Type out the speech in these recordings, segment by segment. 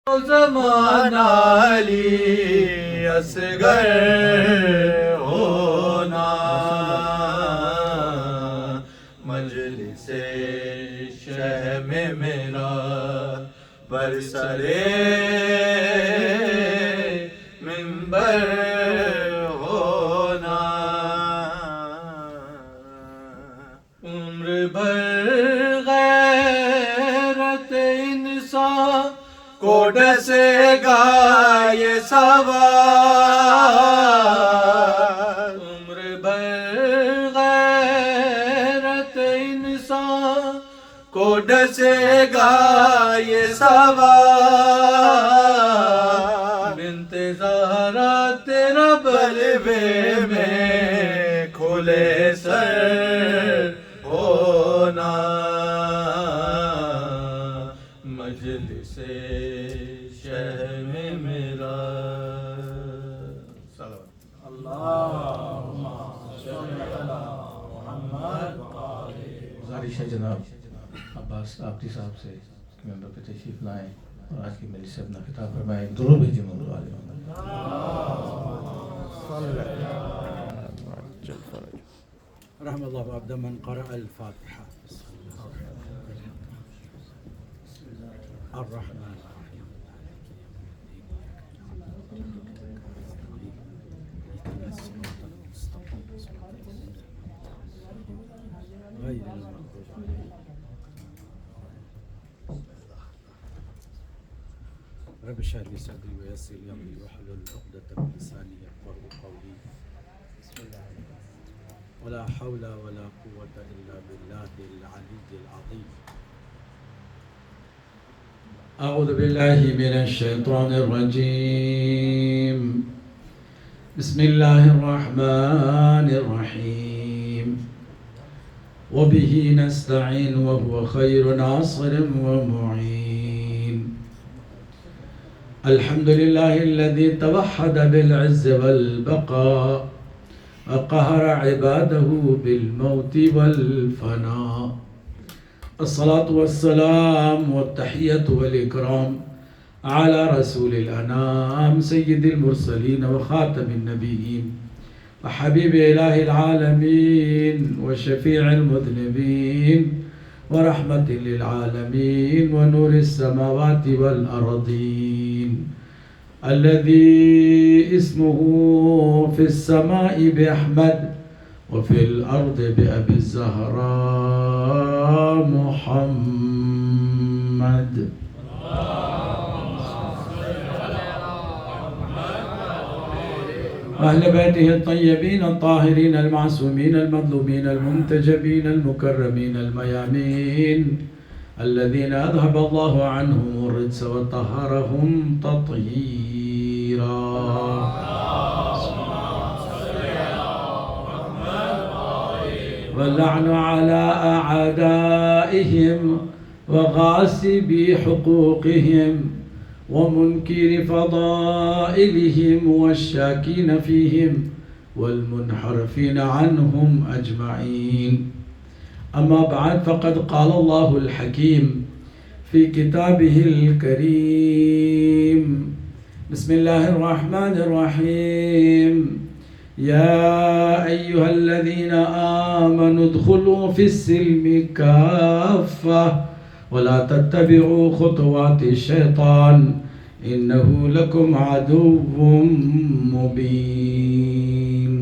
زمانہ علی اصغر ہونا، مجلس شہ میں میرا برسرے منبر ہونا، عمر بھر غیرت انسان کو ڈسے گا یہ سوال، عمر بھر غیرت انسان کو ڈسے گا یہ سوال، بنت زہرا تیرا بلوے میں کھلے سر ہونا، مجلس شہ میں میرا گزارش ہے جناب عباس آبدی صاحب سے کہ ممبر پہ تشریف لائیں اور آج کی مجلس سے اپنا خطاب فرمائیں. درود بھیجیں مولا والے محمد. رحم الله عبد من قرأ الفاتحة. الرحمن الرحيم غير المغضوب عليهم. رب اشرح لي صدري ويسر لي امري واحلل عقدة من لساني يفقهوا قولي. ولا حول ولا قوة إلا بالله العلي العظيم. أعوذ بالله من الشيطان الرجيم. بسم الله الرحمن الرحيم. وبه نستعين وهو خير ناصر ومعين. الحمد لله الذي توحد بالعز والبقاء وقهر عباده بالموت والفناء. الصلاة والسلام والتحية والإكرام على رسول الأنام سيد المرسلين وخاتم النبيين وحبيب إله العالمين وشفيع المذنبين ورحمة للعالمين ونور السماوات والأرضين، الذي اسمه في السماء بأحمد وفي الأرض بأبي الزهراء محمد. أهل بيته الطيبين الطاهرين المعصومين المظلومين المنتجبين المكرمين الميامين، الذين أذهب الله عنهم الرجس وطهرهم تطهيرا. واللعن على أعدائهم وغاصبي حقوقهم ومنكر فضائلهم والشاكين فيهم والمنحرفين عنهم أجمعين. أما بعد، فقد قال الله الحكيم في كتابه الكريم. بسم الله الرحمن الرحيم. يا أيها الذين آمنوا ادخلوا في السلم كافة ولا تتبعوا خطوات الشيطان إنه لكم عدو مبين.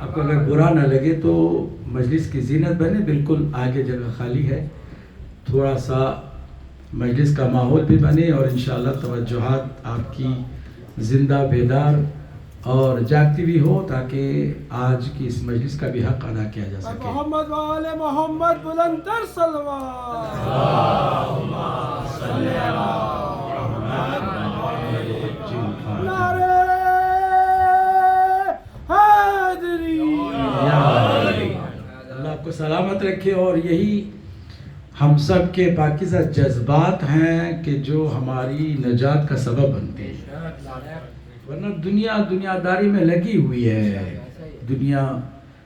آپ کو اگر برا نہ لگے تو مجلس کی زینت بنے، بالکل آگے جگہ خالی ہے، تھوڑا سا مجلس کا ماحول بھی بنے اور انشاءاللہ توجہات آپ کی زندہ بیدار اور جاگتی بھی ہو تاکہ آج کی اس مجلس کا بھی حق ادا کیا جا سکے. محمد وآل محمد بلندر صلوات. اللہم صلی علی محمد. نعرہ حیدری. اللہ آپ کو سلامت رکھے. اور یہی ہم سب کے پاکیزہ جذبات ہیں کہ جو ہماری نجات کا سبب بنتے ہیں، ورنہ دنیا دنیا داری میں لگی ہوئی ہے، دنیا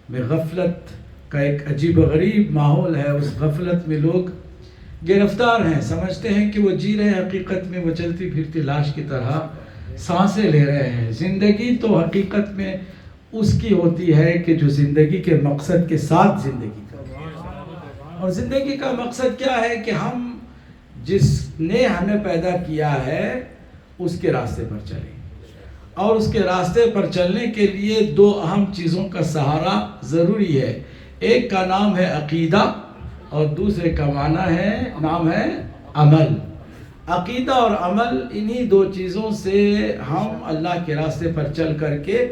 میں غفلت کا ایک عجیب و غریب ماحول ہے. اس غفلت میں لوگ گرفتار ہیں، سمجھتے ہیں کہ وہ جی رہے ہیں، حقیقت میں وہ چلتی پھرتی لاش کی طرح سانسیں لے رہے ہیں. زندگی تو حقیقت میں اس کی ہوتی ہے کہ جو زندگی کے مقصد کے ساتھ زندگی کرے. اور زندگی کا مقصد کیا ہے کہ ہم جس نے ہمیں پیدا کیا ہے اس کے راستے پر چلیں. اور اس کے راستے پر چلنے کے لیے دو اہم چیزوں کا سہارا ضروری ہے. ایک کا نام ہے عقیدہ اور دوسرے کا نام ہے عمل. عقیدہ اور عمل، انہی دو چیزوں سے ہم اللہ کے راستے پر چل کر کے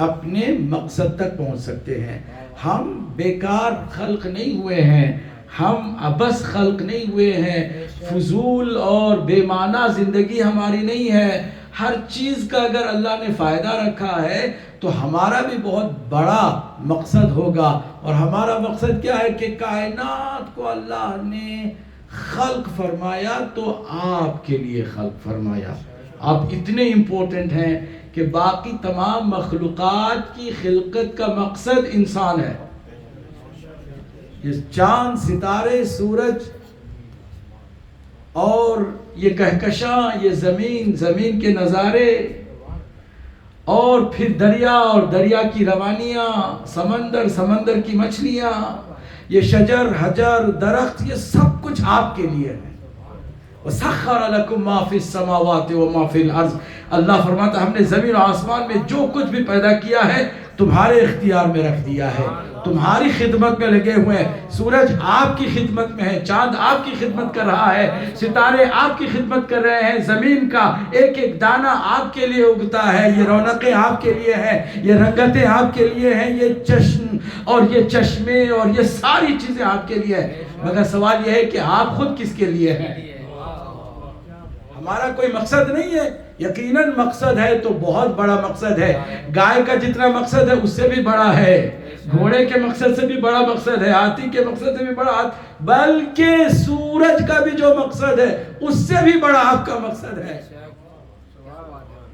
اپنے مقصد تک پہنچ سکتے ہیں. ہم بیکار خلق نہیں ہوئے ہیں، ہم عبث خلق نہیں ہوئے ہیں، فضول اور بے معنی زندگی ہماری نہیں ہے. ہر چیز کا اگر اللہ نے فائدہ رکھا ہے تو ہمارا بھی بہت بڑا مقصد ہوگا. اور ہمارا مقصد کیا ہے کہ کائنات کو اللہ نے خلق فرمایا تو آپ کے لیے خلق فرمایا. آپ اتنے امپورٹنٹ ہیں کہ باقی تمام مخلوقات کی خلقت کا مقصد انسان ہے. یہ چاند، ستارے، سورج اور یہ کہکشاں، یہ زمین کے نظارے، اور پھر دریا اور دریا کی روانیاں، سمندر کی مچھلیاں، یہ شجر، حجر، درخت، یہ سب کچھ آپ کے لیے ہے. وَسَخَّرَ لَكُم مَا فِي السَّمَاوَاتِ وَمَا فِي الْأَرْضِ. اللہ فرماتا ہے ہم نے زمین و آسمان میں جو کچھ بھی پیدا کیا ہے تمہارے اختیار میں رکھ دیا ہے، تمہاری خدمت میں لگے ہوئے ہیں. سورج آپ کی خدمت میں ہے، چاند آپ کی خدمت کر رہا ہے، ستارے آپ کی خدمت کر رہے ہیں، زمین کا ایک ایک دانہ آپ کے لیے اگتا ہے. یہ رونقیں آپ کے لیے ہیں، یہ رنگتیں آپ کے لیے ہیں، یہ چشم اور یہ چشمے اور یہ ساری چیزیں آپ کے لیے ہیں. مگر سوال یہ ہے کہ آپ خود کس کے لیے ہیں؟ ہمارا کوئی مقصد نہیں ہے. یقیناً مقصد ہے تو بہت بڑا مقصد ہے. گائے کا جتنا مقصد ہے اس سے بھی بڑا ہے، گھوڑے کے مقصد سے بھی بڑا مقصد ہے، ہاتھی کے مقصد سے بھی بڑا، بلکہ سورج کا بھی جو مقصد ہے اس سے بھی بڑا آپ کا مقصد ہے.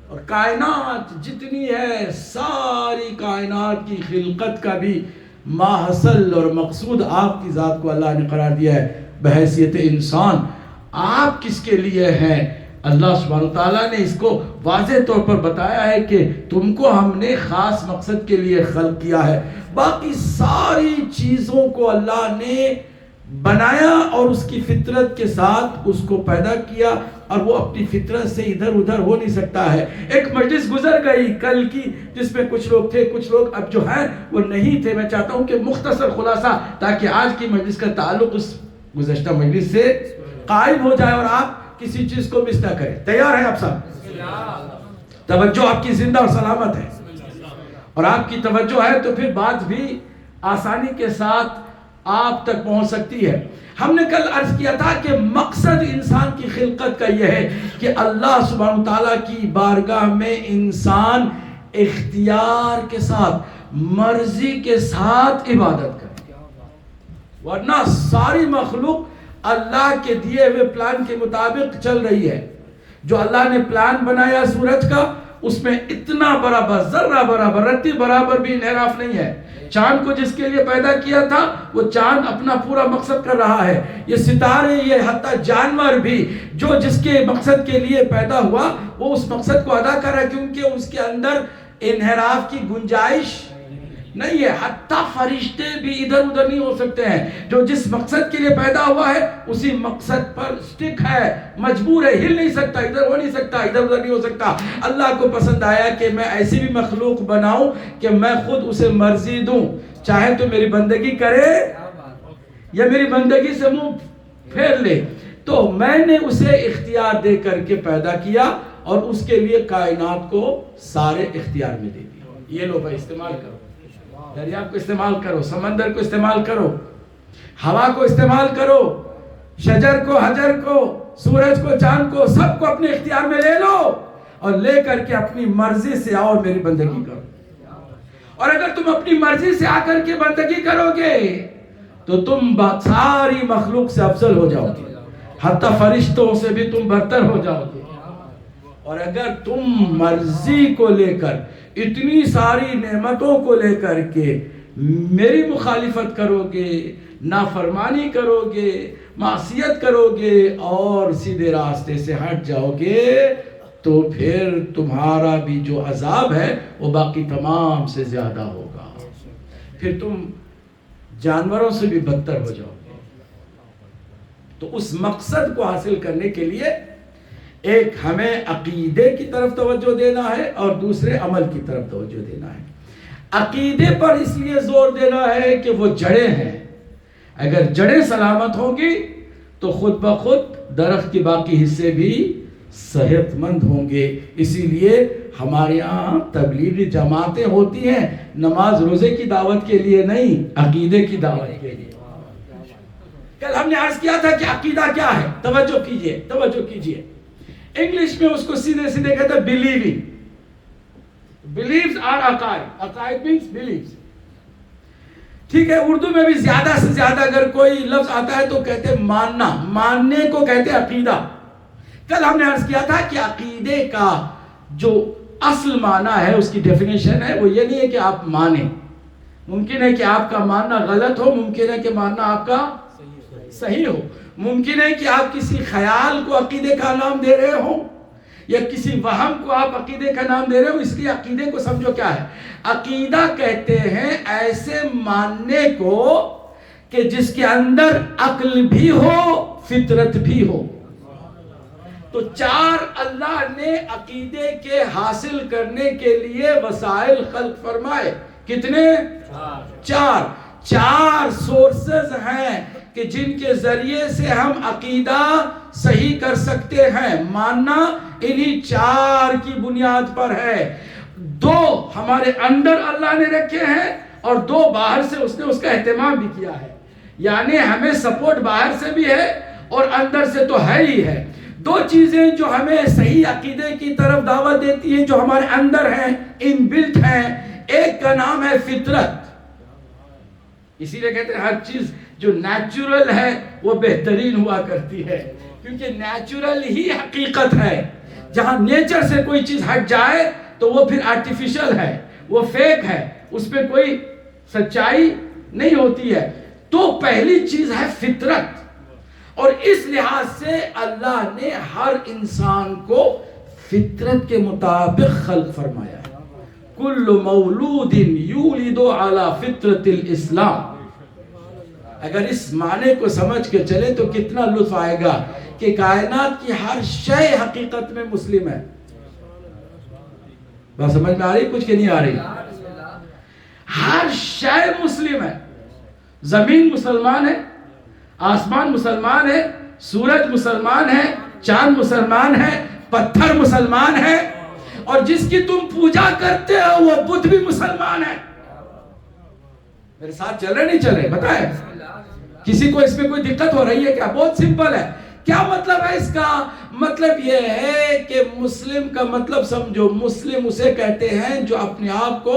اور کائنات جتنی ہے، ساری کائنات کی خلقت کا بھی ماحصل اور مقصود آپ کی ذات کو اللہ نے قرار دیا ہے بحیثیت انسان. آپ کس کے لیے ہیں؟ اللہ سبحانہ وتعالیٰ نے اس کو واضح طور پر بتایا ہے کہ تم کو ہم نے خاص مقصد کے لیے خلق کیا ہے. باقی ساری چیزوں کو اللہ نے بنایا اور اس کی فطرت کے ساتھ اس کو پیدا کیا، اور وہ اپنی فطرت سے ادھر ادھر ہو نہیں سکتا ہے. ایک مجلس گزر گئی کل کی جس میں کچھ لوگ تھے، کچھ لوگ اب جو ہیں وہ نہیں تھے. میں چاہتا ہوں کہ مختصر خلاصہ تاکہ آج کی مجلس کا تعلق اس گزشتہ مجلس سے قائم ہو جائے اور آپ کسی چیز کو مس نہ کریں. تیار ہیں آپ سب؟ توجہ آپ کی زندہ اور سلامت ہے، اور آپ کی توجہ ہے تو پھر بات بھی آسانی کے ساتھ آپ تک پہنچ سکتی ہے. ہم نے کل عرض کیا تھا کہ مقصد انسان کی خلقت کا یہ ہے کہ اللہ سبحانہ تعالیٰ کی بارگاہ میں انسان اختیار کے ساتھ، مرضی کے ساتھ عبادت کرے. ورنہ ساری مخلوق اللہ کے دیے ہوئے پلان کے مطابق چل رہی ہے. جو اللہ نے پلان بنایا سورج کا، اس میں اتنا برابر، ذرہ برابر، رتی برابر بھی انحراف نہیں ہے. چاند کو جس کے لیے پیدا کیا تھا وہ چاند اپنا پورا مقصد کر رہا ہے. یہ ستارے، یہ حتی جانور بھی جو جس کے مقصد کے لیے پیدا ہوا وہ اس مقصد کو ادا کر رہا ہے، کیونکہ اس کے اندر انحراف کی گنجائش نہیں ہے. حتی فرشتے بھی ادھر ادھر نہیں ہو سکتے ہیں. جو جس مقصد کے لیے پیدا ہوا ہے اسی مقصد پر سٹک ہے، مجبور ہے، ہل نہیں سکتا، ادھر ہو نہیں سکتا، ادھر ادھر نہیں ہو سکتا. اللہ کو پسند آیا کہ میں ایسی بھی مخلوق بناؤں کہ میں خود اسے مرضی دوں، چاہے تو میری بندگی کرے یا میری بندگی سے منہ پھیر لے. تو میں نے اسے اختیار دے کر کے پیدا کیا اور اس کے لیے کائنات کو سارے اختیار میں دے دیا. یہ لو بھائی استعمال کرو، دریا کو استعمال کرو، سمندر کو استعمال کرو، ہوا کو استعمال کرو، شجر کو، حجر کو، سورج کو، چاند کو، سب کو اپنے اختیار میں لے لو اور لے کر کے اپنی مرضی سے آؤ میری بندگی کرو. اور اگر تم اپنی مرضی سے آ کر کے بندگی کرو گے تو تم ساری مخلوق سے افضل ہو جاؤ گے، حتی فرشتوں سے بھی تم برتر ہو جاؤ گے. اور اگر تم مرضی کو لے کر، اتنی ساری نعمتوں کو لے کر کے میری مخالفت کرو گے، نافرمانی کرو گے، معصیت کرو گے اور سیدھے راستے سے ہٹ جاؤ گے تو پھر تمہارا بھی جو عذاب ہے وہ باقی تمام سے زیادہ ہوگا، پھر تم جانوروں سے بھی بدتر ہو جاؤ گے۔ تو اس مقصد کو حاصل کرنے کے لیے ایک ہمیں عقیدے کی طرف توجہ دینا ہے اور دوسرے عمل کی طرف توجہ دینا ہے۔ عقیدے پر اس لیے زور دینا ہے کہ وہ جڑیں ہیں، اگر جڑیں سلامت ہوں گی تو خود بخود درخت کے باقی حصے بھی صحت مند ہوں گے۔ اسی لیے ہمارے یہاں تبلیغی جماعتیں ہوتی ہیں، نماز روزے کی دعوت کے لیے نہیں، عقیدے کی دعوت کے لیے۔ کل ہم نے عرض کیا تھا کہ عقیدہ کیا ہے، توجہ کیجئے، توجہ کیجئے۔ انگلش میں اس کو سیدھے سیدھے کہتے ہیں believing. Beliefs are عقائد، عقائد means beliefs. ٹھیک ہے، اردو میں بھی زیادہ سے زیادہ اگر کوئی لفظ آتا ہے تو کہتے ہیں ماننا، ماننے کو کہتے ہیں عقیدہ۔ کل ہم نے عرض کیا تھا کہ عقیدے کا جو اصل معنی ہے، اس کی ڈیفینیشن ہے، وہ یہ نہیں ہے کہ آپ مانیں۔ ممکن ہے کہ آپ کا ماننا غلط ہو، ممکن ہے کہ ماننا آپ کا صحیح ہو، ممکن ہے کہ آپ کسی خیال کو عقیدے کا نام دے رہے ہوں یا کسی وہم کو آپ عقیدے کا نام دے رہے ہو۔ اس لیے عقیدے کو سمجھو کیا ہے۔ عقیدہ کہتے ہیں ایسے ماننے کو کہ جس کے اندر عقل بھی ہو، فطرت بھی ہو۔ تو چار اللہ نے عقیدے کے حاصل کرنے کے لیے وسائل خلق فرمائے۔ کتنے؟ چار سورسز ہیں کہ جن کے ذریعے سے ہم عقیدہ صحیح کر سکتے ہیں۔ ماننا انہی چار کی بنیاد پر ہے۔ دو ہمارے اندر اللہ نے رکھے ہیں اور دو باہر سے اس نے اس کا اہتمام بھی کیا ہے، یعنی ہمیں سپورٹ باہر سے بھی ہے اور اندر سے تو ہے ہی ہے۔ دو چیزیں جو ہمیں صحیح عقیدے کی طرف دعوت دیتی ہیں، جو ہمارے اندر ہیں، ان بلٹ ہیں۔ ایک کا نام ہے فطرت، اسی لیے کہتے ہیں ہر چیز جو نیچرل ہے وہ بہترین ہوا کرتی ہے، کیونکہ نیچرل ہی حقیقت ہے۔ جہاں نیچر سے کوئی چیز ہٹ جائے تو وہ پھر آرٹیفیشل ہے، وہ فیک ہے، اس پہ کوئی سچائی نہیں ہوتی ہے۔ تو پہلی چیز ہے فطرت، اور اس لحاظ سے اللہ نے ہر انسان کو فطرت کے مطابق خلق فرمایا ہے۔ کل مولود یولد علی فطرت الاسلام۔ اگر اس معنی کو سمجھ کے چلے تو کتنا لطف آئے گا کہ کائنات کی ہر شے حقیقت میں مسلم ہے۔ بات سمجھ میں آ رہی کچھ کہ نہیں آ رہی؟ ہر شے مسلم ہے۔ زمین مسلمان ہے، آسمان مسلمان ہے، سورج مسلمان ہے، چاند مسلمان ہے، پتھر مسلمان ہے، اور جس کی تم پوجا کرتے ہو وہ بت بھی مسلمان ہے۔ میرے ساتھ چل رہے نہیں چل رہے؟ بتائیں کسی کو اس میں کوئی دقت ہو رہی ہے کیا؟ بہت سمپل ہے۔ کیا مطلب ہے اس کا؟ مطلب یہ ہے کہ مسلم کا مطلب سمجھو، مسلم اسے کہتے ہیں جو اپنے آپ کو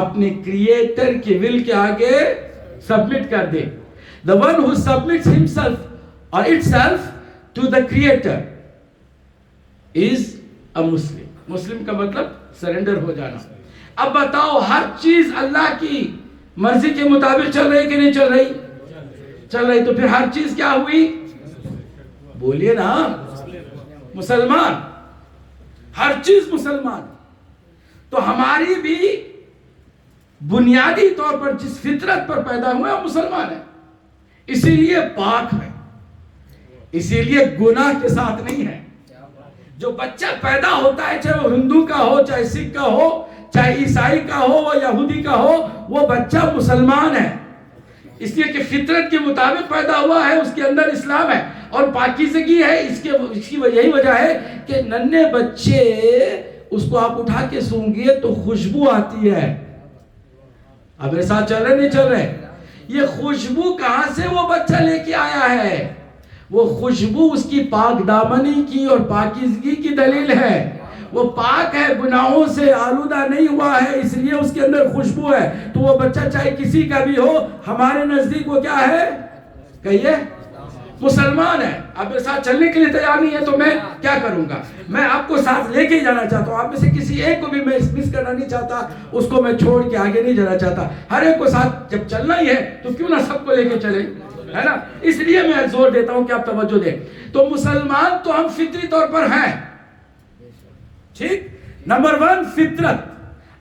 اپنے کریٹر کی ول کے آگے سبمٹ کر دے۔ The one who submits himself or itself to the creator is a Muslim۔ مسلم کا مطلب سرنڈر ہو جانا۔ اب بتاؤ ہر چیز اللہ کی مرضی کے مطابق چل رہی کہ نہیں چل رہی؟ چل رہی، تو پھر ہر چیز کیا ہوئی؟ بولیے نا، مسلمان۔ ہر چیز مسلمان۔ تو ہماری بھی بنیادی طور پر جس فطرت پر پیدا ہوئے وہ مسلمان ہے، اسی لیے پاک ہے، اسی لیے گناہ کے ساتھ نہیں ہے۔ جو بچہ پیدا ہوتا ہے، چاہے وہ ہندو کا ہو، چاہے سکھ کا ہو، چاہے عیسائی کا ہو یا یہودی کا ہو، وہ بچہ مسلمان ہے، اس لیے کہ فطرت کے مطابق پیدا ہوا ہے، اس کے اندر اسلام ہے اور پاکیزگی ہے۔ اس کی یہی وجہ ہے کہ ننھے بچے اس کو آپ اٹھا کے سونگیے تو خوشبو آتی ہے۔ اب میرے ساتھ چل رہے نہیں چل رہے؟ یہ خوشبو کہاں سے وہ بچہ لے کے آیا ہے؟ وہ خوشبو اس کی پاک دامنی کی اور پاکیزگی کی دلیل ہے۔ وہ پاک ہے، گناہوں سے آلودہ نہیں ہوا ہے، اس لیے اس کے اندر خوشبو ہے۔ تو وہ بچہ چاہے کسی کا بھی ہو، ہمارے نزدیک وہ کیا ہے؟ کہیے مسلمان ہے, آپ میرے ساتھ چلنے کے لیے تیار نہیں ہے تو میں کیا کروں گا؟ میں آپ کو ساتھ لے کے ہی جانا چاہتا ہوں. آپ میں سے کسی ایک کو بھی میں مس کرنا نہیں چاہتا, اس کو میں چھوڑ کے آگے نہیں جانا چاہتا. ہر ایک کو ساتھ جب چلنا ہی ہے تو کیوں نہ سب کو لے کے چلیں, ہے نا؟ اس لیے میں زور دیتا ہوں کہ آپ توجہ دیں. تو مسلمان تو ہم فطری طور پر ہیں, ٹھیک. نمبر 1 فطرت.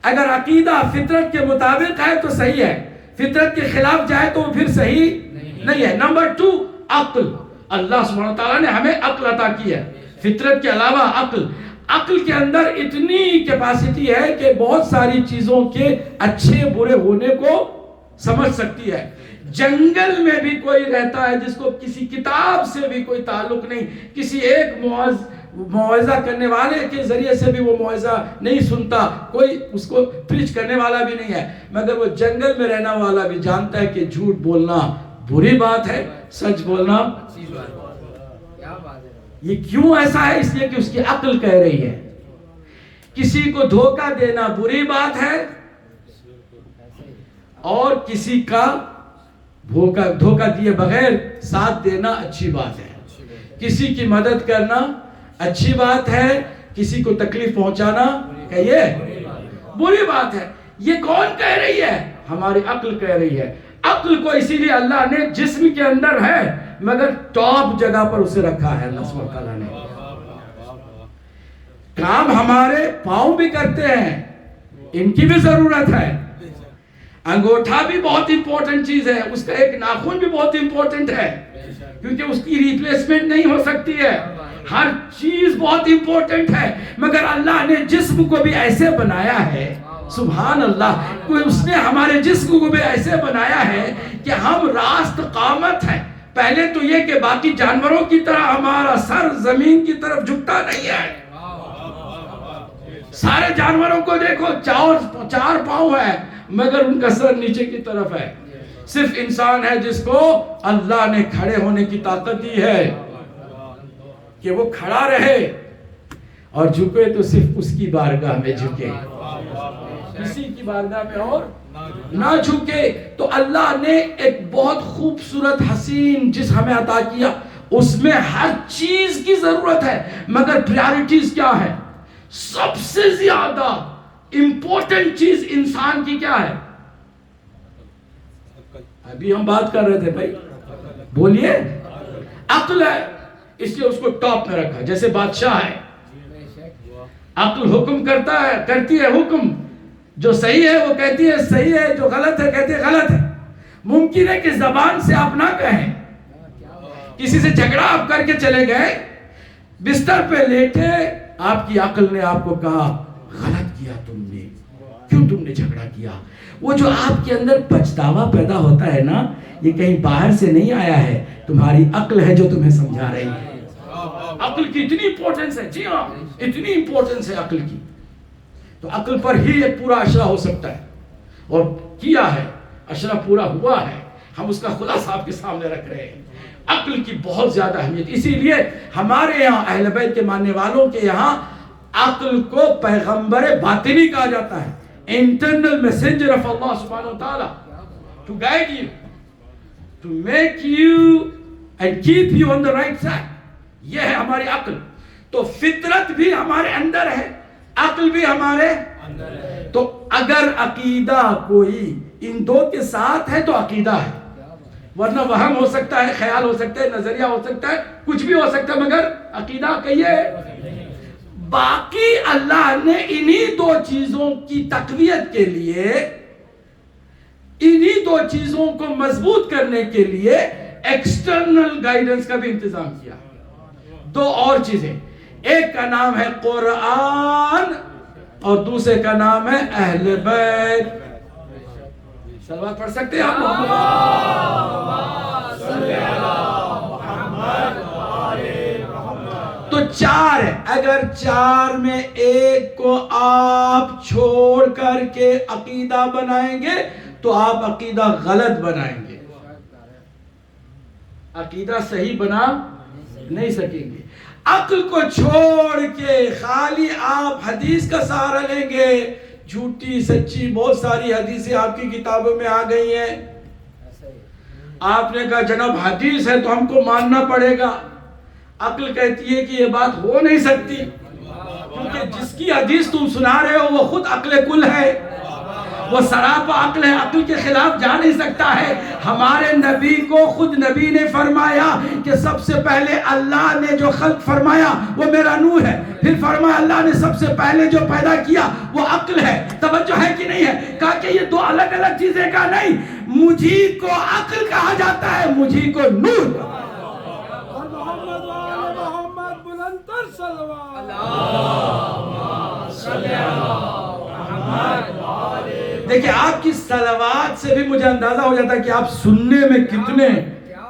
اگر عقیدہ فطرت کے مطابق ہے تو صحیح ہے, فطرت کے خلاف جائے تو پھر صحیح نہیں ہے. نمبر 2 عقل. اللہ سبحانہ وتعالیٰ نے ہمیں عقل عطا کی ہے, فطرت کے علاوہ عقل. عقل کے اندر اتنی کیپیسٹی ہے کہ بہت ساری چیزوں کے اچھے برے ہونے کو سمجھ سکتی ہے. جنگل میں بھی کوئی رہتا ہے جس کو کسی کتاب سے بھی کوئی تعلق نہیں, کسی ایک موعظہ کرنے والے کے ذریعے سے بھی وہ موعظہ نہیں سنتا, کوئی اس کو پریچ کرنے والا بھی نہیں ہے, مگر وہ جنگل میں رہنا والا بھی جانتا ہے کہ جھوٹ بولنا بری بات ہے, سچ بولنا اچھی بات ہے. یہ کیوں ایسا ہے؟ اس لیے کہ اس کی عقل کہہ رہی ہے. کسی کو دھوکہ دینا بری بات ہے اور کسی کا دھوکہ دیے بغیر ساتھ دینا اچھی بات ہے. کسی کی مدد کرنا اچھی بات ہے, کسی کو تکلیف پہنچانا کہیے بری بات ہے. یہ کون کہہ رہی ہے؟ ہماری عقل کہہ رہی ہے. عقل کو اسی لیے اللہ نے جسم کے اندر ہے مگر ٹاپ جگہ پر اسے رکھا ہے. اللہ سبحانہ وتعالیٰ نے کام ہمارے پاؤں بھی کرتے ہیں, ان کی بھی ضرورت ہے. انگوٹھا بھی بہت امپورٹنٹ چیز ہے, اس کا ایک ناخن بھی بہت امپورٹنٹ ہے کیونکہ اس کی ریپلیسمنٹ نہیں ہو سکتی ہے. ہر چیز بہت امپورٹنٹ ہے مگر اللہ نے جسم کو بھی ایسے بنایا ہے, سبحان اللہ, اس نے ہمارے جسم کو بھی ایسے بنایا ہے کہ ہم راست قامت ہیں. پہلے تو یہ کہ باقی جانوروں کی طرح ہمارا سر زمین کی طرف جھکتا نہیں ہے. سارے جانوروں کو دیکھو, 4 پاؤں ہے مگر ان کا سر نیچے کی طرف ہے. صرف انسان ہے جس کو اللہ نے کھڑے ہونے کی طاقت دی ہے کہ وہ کھڑا رہے اور جھکے تو صرف اس کی بارگاہ میں جھکے, کسی کی بارگاہ میں اور نہ جھکے. تو اللہ نے ایک بہت خوبصورت حسین جس ہمیں عطا کیا, اس میں ہر چیز کی ضرورت ہے مگر پریارٹیز کیا ہے؟ سب سے زیادہ امپورٹنٹ چیز انسان کی کیا ہے؟ ابھی ہم بات کر رہے تھے بھائی, بولیے. عقل ہے, اس لیے اس کو ٹاپ میں رکھا. جیسے بادشاہ ہے, عقل حکم کرتی ہے حکم, جو صحیح ہے وہ کہتی ہے صحیح ہے, جو غلط ہے کہتی ہے غلط ہے. ممکن ہے کہ زبان سے آپ نہ کہیں, کسی سے جھگڑا آپ کر کے چلے گئے, بستر پہ لیٹے, آپ کی عقل نے آپ کو کہا غلط کیا تم نے, کیوں تم نے جھگڑا کیا. وہ جو آپ کے اندر پچھتاوا پیدا ہوتا ہے نا, یہ کہیں باہر سے نہیں آیا ہے, تمہاری عقل ہے جو تمہیں سمجھا رہی ہے. عقل کی اتنی امپورٹنس ہے, جی ہاں اتنی امپورٹنس ہے عقل کی. تو عقل پر ہی یہ پورا اشرا ہو سکتا ہے, اور کیا ہے, اشرا پورا ہوا ہے. ہم اس کا خلاصہ آپ کے سامنے رکھ رہے ہیں. عقل کی بہت زیادہ اہمیت, اسی لیے ہمارے یہاں اہل بیت کے ماننے والوں کے یہاں عقل کو پیغمبر باطنی کہا جاتا ہے, internal messenger of Allah subhanahu wa ta'ala, to guide you, to make you and keep you on the right side. یہ ہے ہماری عقل. تو فطرت بھی ہمارے اندر ہے, عقل بھی ہمارے اندر ہے. تو اگر عقیدہ کوئی ان دو کے ساتھ ہے تو عقیدہ ہے, ورنہ وہم ہو سکتا ہے, خیال ہو سکتا ہے, نظریہ ہو سکتا ہے, کچھ بھی ہو سکتا ہے, مگر عقیدہ کہیے. باقی اللہ نے انہی 2 چیزوں کی تقویت کے لیے, انہی 2 چیزوں کو مضبوط کرنے کے لیے ایکسٹرنل گائیڈنس کا بھی انتظام کیا. 2 اور چیزیں, ایک کا نام ہے قرآن اور دوسرے کا نام ہے اہل بیت. صلوات پڑھ سکتے ہیں آپ؟ تو 4 ہے. اگر 4 میں ایک کو آپ چھوڑ کر کے عقیدہ بنائیں گے تو آپ عقیدہ غلط بنائیں گے, عقیدہ صحیح بنا نہیں سکیں گے. عقل کو چھوڑ کے خالی آپ حدیث کا سہارا لیں گے, جھوٹی سچی بہت ساری حدیثیں آپ کی کتابوں میں آ گئی ہیں, آپ نے کہا جناب حدیث ہے تو ہم کو ماننا پڑے گا. عقل کہتی ہے کہ یہ بات ہو نہیں سکتی، کیونکہ جس کی حدیث تم سنا رہے ہو وہ خود عقل کل ہے، وہ سراپا عقل ہے، عقل کے خلاف جا نہیں سکتا ہے. ہمارے نبی کو خود نبی نے فرمایا کہ سب سے پہلے اللہ نے جو خلق فرمایا وہ میرا نور ہے. پھر فرمایا اللہ نے سب سے پہلے جو پیدا کیا وہ عقل ہے. توجہ ہے کہ نہیں ہے؟ کہا کہ یہ دو الگ الگ چیزیں کا نہیں، مجھی کو عقل کہا جاتا ہے، مجھی کو نور. اور محمد وآل محمد بلندر صلوات. دیکھیں آپ کی صلوات سے بھی مجھے اندازہ ہو جاتا ہے کہ آپ سننے میں کتنے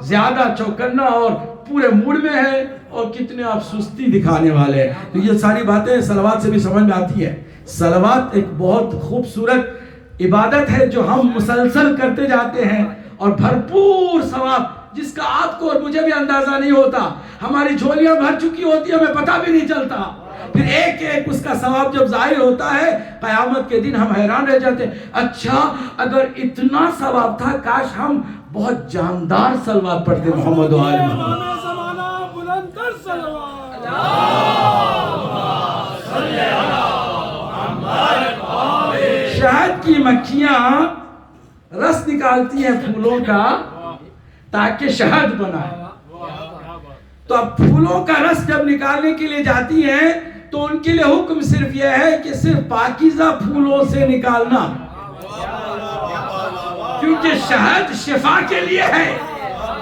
زیادہ چوکنا اور پورے موڈ میں ہیں اور کتنے آپ سستی دکھانے والے ہیں. تو یہ ساری باتیں صلوات سے بھی سمجھ میں آتی ہیں. صلوات ایک بہت خوبصورت عبادت ہے جو ہم مسلسل کرتے جاتے ہیں اور بھرپور ثواب جس کا آپ کو اور مجھے بھی اندازہ نہیں ہوتا. ہماری جھولیاں بھر چکی ہوتی ہیں، ہمیں پتہ بھی نہیں چلتا. پھر ایک ایک اس کا ثواب جب ظاہر ہوتا ہے قیامت کے دن ہم حیران رہ جاتے ہیں. اچھا اگر اتنا ثواب تھا کاش ہم بہت جاندار صلوات پڑھتے محمد و آل محمد. امام زمانہ بلندر صلوات. شہد کی مکھیاں رس نکالتی ہیں پھولوں کا تاکہ شہد بنائے. تو اب پھولوں کا رس جب نکالنے کے لیے جاتی ہیں تو ان کے لیے حکم صرف یہ ہے کہ صرف پاکیزہ پھولوں سے نکالنا، کیونکہ شہد شفا کے لیے ہے،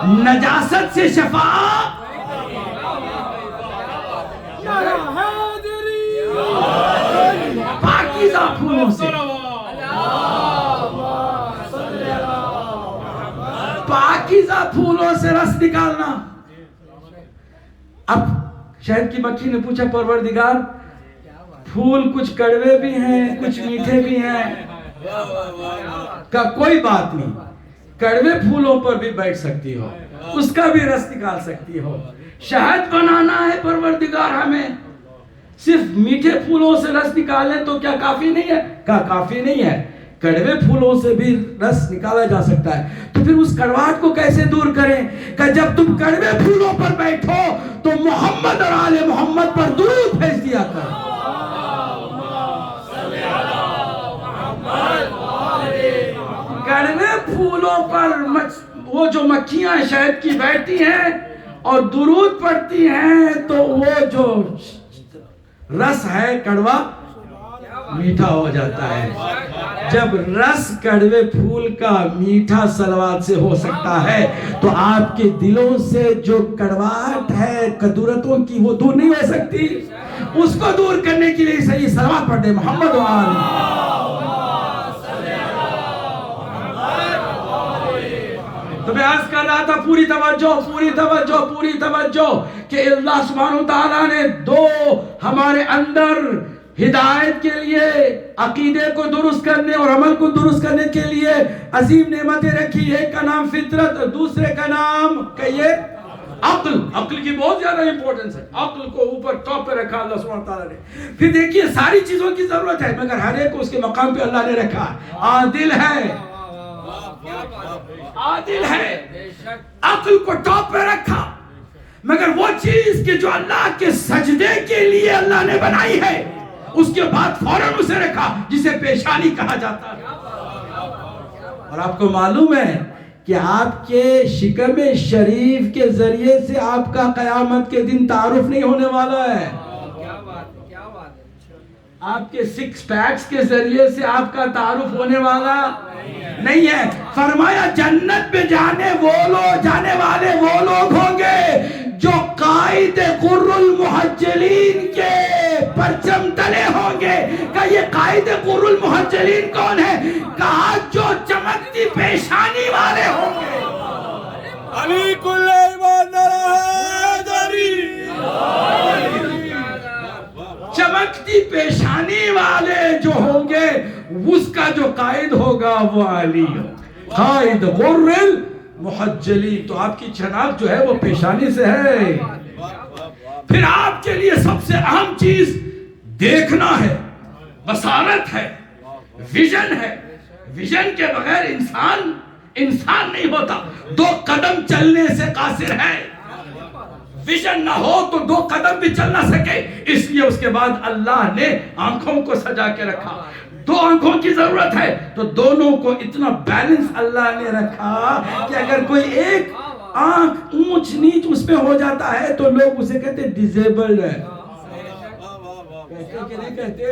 نجاست سے شفا. نعرہ حیدری. پاکیزہ پھولوں سے، پاکیزہ پھولوں سے رس نکالنا. اب شہد کی مکھی نے پوچھا پروردگار پھول کچھ کڑوے بھی ہیں کچھ میٹھے بھی ہیں. کہا کوئی بات نہیں، کڑوے پھولوں پر بھی بیٹھ سکتی ہو، اس کا بھی رس نکال سکتی ہو. شہد بنانا ہے پروردگار ہمیں، صرف میٹھے پھولوں سے رس نکالیں تو کیا کافی نہیں ہے؟ کہا کافی نہیں ہے، کڑوے پھولوں سے بھی رس نکالا جا سکتا ہے. تو پھر اس کڑواہٹ کو کیسے دور کریں؟ کہ جب تم کڑوے پھولوں پر بیٹھو تو محمد اور آل محمد پر درود بھیج دیا کرو. کڑوے پھولوں پر وہ جو مکھیاں شہد کی بیٹھتی ہیں اور درود پڑھتی ہیں تو وہ جو رس ہے کڑوا میٹھا ہو جاتا ہے. جب رس کڑوے پھول کا میٹھا صلوات سے ہو سکتا ہے تو آپ کے دلوں سے جو کڑواہٹ ہے کدورتوں کی وہ دور نہیں ہو سکتی. اس کو دور کرنے کے لیے صحیح صلوات پڑھ دیں محمد و آل. تو میں عرض کر رہا تھا پوری توجہ پوری توجہ پوری توجہ کہ اللہ سبحانہ وتعالیٰ نے دو ہمارے اندر ہدایت کے لیے عقیدے کو درست کرنے اور عمل کو درست کرنے کے لیے عظیم نعمتیں رکھی. ایک کا نام فطرت اور دوسرے کا نام کہیے عقل. عقل کی بہت زیادہ امپورٹنس ہے، عقل کو اوپر ٹاپ پہ رکھا اللہ سبحانہ تعالیٰ نے. پھر دیکھیے ساری چیزوں کی ضرورت ہے مگر ہر ایک کو اس کے مقام پہ اللہ نے رکھا. عادل ہے، عادل ہے، عقل کو ٹاپ پہ رکھا مگر وہ چیز کہ جو اللہ کے سجدے کے لیے اللہ نے بنائی ہے اس کے بعد فوراً اسے رکھا جسے پیشانی کہا جاتا ہے. اور آپ کو معلوم ہے کہ آپ کے شکم شریف کے ذریعے سے آپ کا قیامت کے دن تعارف نہیں ہونے والا ہے. آپ کے سکس پیکس کے ذریعے سے آپ کا تعارف ہونے والا نہیں ہے. فرمایا جنت میں جانے والے وہ لوگ ہوں گے جو قائد قر المحجلین کے پرچم تلے ہوں گے. کہ یہ قائد قر المحجلین کون ہے؟ کہا جو چمکتی پیشانی والے ہوں گے. علی کل ایمان حیدری. چمکتی پیشانی والے جو ہوں گے اس کا جو قائد ہوگا وہ علی قائد غر المحجلین. تو آپ کی شناخت جو ہے وہ پیشانی سے ہے. پھر آپ کے لیے سب سے اہم چیز دیکھنا ہے، بصارت ہے، ویژن ہے. ویژن کے بغیر انسان انسان نہیں ہوتا، 2 قدم چلنے سے قاصر ہے. ویژن نہ ہو تو 2 قدم بھی چل نہ سکے، اس لیے اس کے بعد اللہ نے آنکھوں کو سجا کے رکھا. 2 آنکھوں کی ضرورت ہے تو دونوں کو اتنا بیلنس اللہ نے رکھا کہ اگر کوئی ایک آنکھ اونچ نیچ اس میں ہو جاتا ہے تو لوگ اسے کہتے ڈیزیبلڈ ہے. کہتے کہ نہیں کہتے؟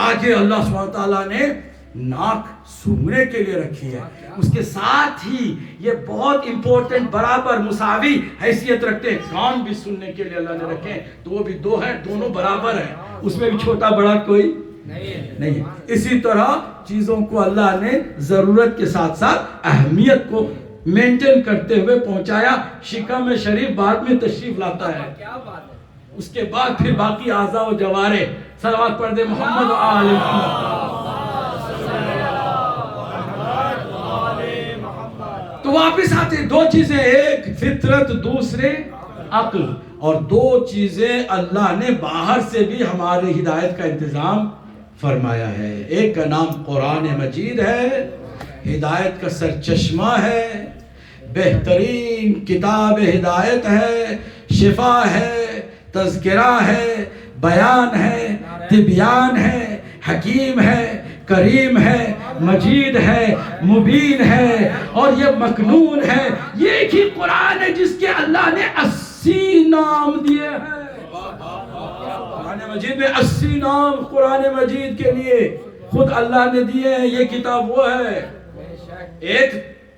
آگے اللہ سبحانہ وتعالیٰ نے ناک سونگنے کے لیے رکھی ہے، اس کے ساتھ ہی یہ بہت امپورٹنٹ برابر مساوی حیثیت رکھتے ہیں. کان بھی سننے کے لیے اللہ نے رکھے تو وہ بھی 2 ہیں، دونوں برابر ہیں، اس میں بھی چھوٹا بڑا کوئی نہیں ہے. اسی طرح چیزوں کو اللہ نے ضرورت کے ساتھ ساتھ اہمیت کو مینٹین کرتے ہوئے پہنچایا. شکم شریف بعد میں تشریف لاتا ہے، اس کے بعد پھر باقی اعضاء و جوارے. صلوات پڑھ دے محمد و آل محمد. تو واپس آتے 2 چیزیں، ایک فطرت، دوسرے عقل. اور 2 چیزیں اللہ نے باہر سے بھی ہمارے ہدایت کا انتظام فرمایا ہے. ایک کا نام قرآن مجید ہے، ہدایت کا سرچشمہ ہے، بہترین کتاب ہدایت ہے، شفا ہے، تذکرہ ہے، بیان ہے، تبیان ہے، حکیم ہے، کریم ہے، مجید ہے، مبین ہے، اور یہ مکنون ہے. یہ ایک ہی قرآن ہے جس کے اللہ نے 80 نام دیے ہیں. قرآن مجید میں 80 نام قرآن مجید کے لیے خود اللہ نے دیے ہیں. یہ کتاب وہ ہے. ایک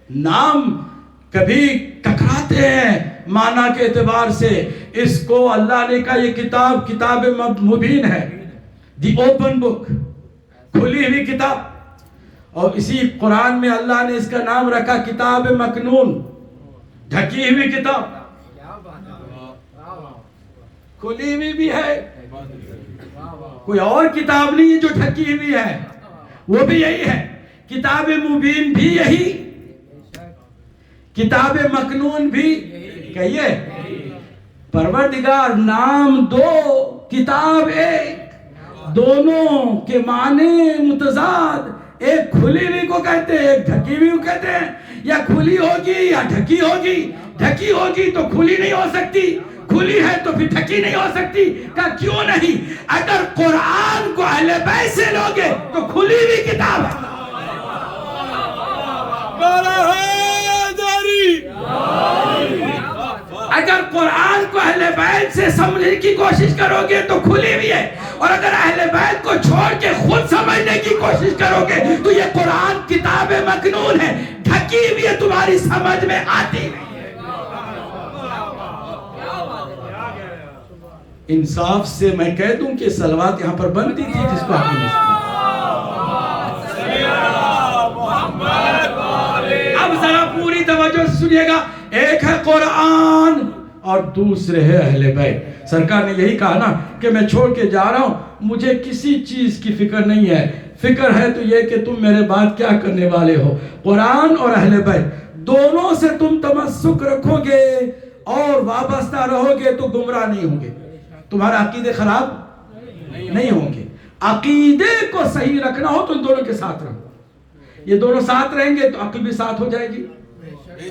نام کبھی ٹکراتے ہیں معنی کے اعتبار سے. اس کو اللہ نے کہا یہ کتاب مبین ہے، دی اوپن بک، کھلی ہوئی کتاب. اور اسی قرآن میں اللہ نے اس کا نام رکھا کتاب مکنون، ڈھکی ہوئی کتاب. کھلی ہوئی بھی ہے، کوئی اور کتاب نہیں ہے جو ڈھکی ہوئی ہے، وہ بھی یہی ہے. کتاب مبین بھی یہی، کتاب مکنون بھی کہیے. پروردگار نام 2، کتاب 1، دونوں کے معنی متضاد. ایک کھلی ہوئی کو کہتے ہیں، ایک ڈھکی ہوئی کو کہتے ہیں. یا کھلی ہوگی یا ڈھکی ہوگی. ڈھکی ہوگی تو کھلی نہیں ہو سکتی، کھلی ہے تو پھر ڈھکی نہیں ہو سکتی. کہا کیوں نہیں؟ اگر قرآن کو اہل بیت سے لوگے تو کھلی ہوئی کتاب ہے. اگر قرآن کو اہل بیت سے سمجھنے کی کوشش کرو گے تو کھلی ہوئی ہے، اور اگر اہل بیت کو چھوڑ کے خود سمجھنے کی کوشش کرو گے تو یہ قرآن کتاب مکنون ہے، ڈھکی ہوئی ہے، تمہاری سمجھ میں آتی نہیں. انصاف سے میں کہہ دوں کہ صلوات یہاں پر بنتی تھی جس کو آپ نے اب ذرا پوری توجہ سے سنیے گا. ایک ہے قرآن اور دوسرے ہے اہل بیت. سرکار نے یہی کہا نا کہ میں چھوڑ کے جا رہا ہوں، مجھے کسی چیز کی فکر نہیں ہے. فکر ہے تو یہ کہ تم میرے بعد کیا کرنے والے ہو. قرآن اور اہل بیت دونوں سے تم تمسک رکھو گے اور وابستہ رہو گے تو گمراہ نہیں ہوں گے، تمہارے عقیدے خراب نہیں ہوں گے. عقیدے کو صحیح رکھنا ہو تو ان دونوں کے ساتھ رہو. یہ دونوں ساتھ رہیں گے تو عقل بھی ساتھ ہو جائے گی،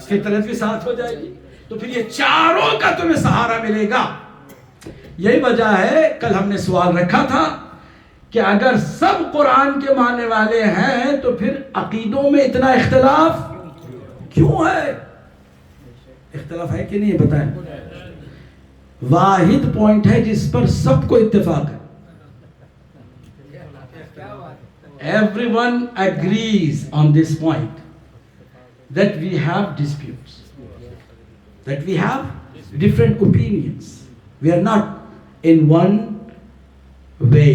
فطرت بھی ساتھ ہو جائے گی، تو پھر یہ چاروں کا تمہیں سہارا ملے گا. یہی وجہ ہے کل ہم نے سوال رکھا تھا کہ اگر سب قرآن کے ماننے والے ہیں تو پھر عقیدوں میں اتنا اختلاف کیوں ہے؟ اختلاف ہے کہ نہیں ہے بتائیں. واحد پوائنٹ ہے جس پر سب کو اتفاق ہے. Everyone agrees on this point that we have disputes, that we have different opinions. We are not in one way,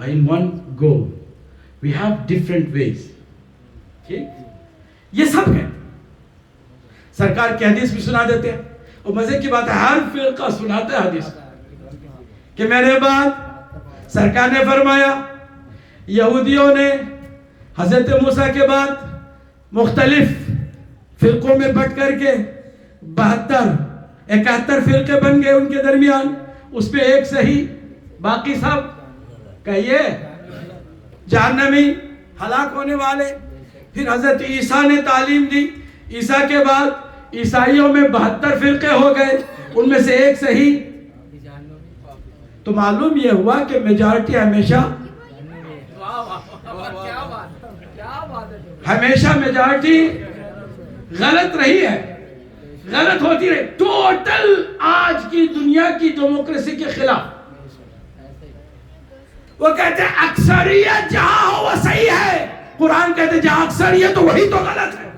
in one goal. We have different ways. ٹھیک، یہ سب ہے. سرکار کی حدیث بھی سنا دیتے ہیں، اور مزے کی بات ہے ہر فرقہ سناتا ہے حدیث کہ میرے بعد سرکار نے فرمایا یہودیوں نے حضرت موسیٰ کے بعد مختلف فرقوں میں بٹ کر کے 71 فرقے بن گئے ان کے درمیان. اس پہ ایک صحیح، باقی سب کہیے جہنمی، ہلاک ہونے والے. پھر حضرت عیسیٰ نے تعلیم دی. عیسیٰ کے بعد عیسائیوں میں 72 فرقے ہو گئے, ان میں سے ایک صحیح. تو معلوم یہ ہوا کہ میجارٹی ہمیشہ میجارٹی غلط رہی ہے, غلط ہوتی رہی. ٹوٹل آج کی دنیا کی ڈیموکریسی کے خلاف. وہ کہتے ہیں اکثریت جہاں ہو وہ صحیح ہے, قرآن کہتے ہیں جہاں اکثریت تو وہی تو غلط ہے.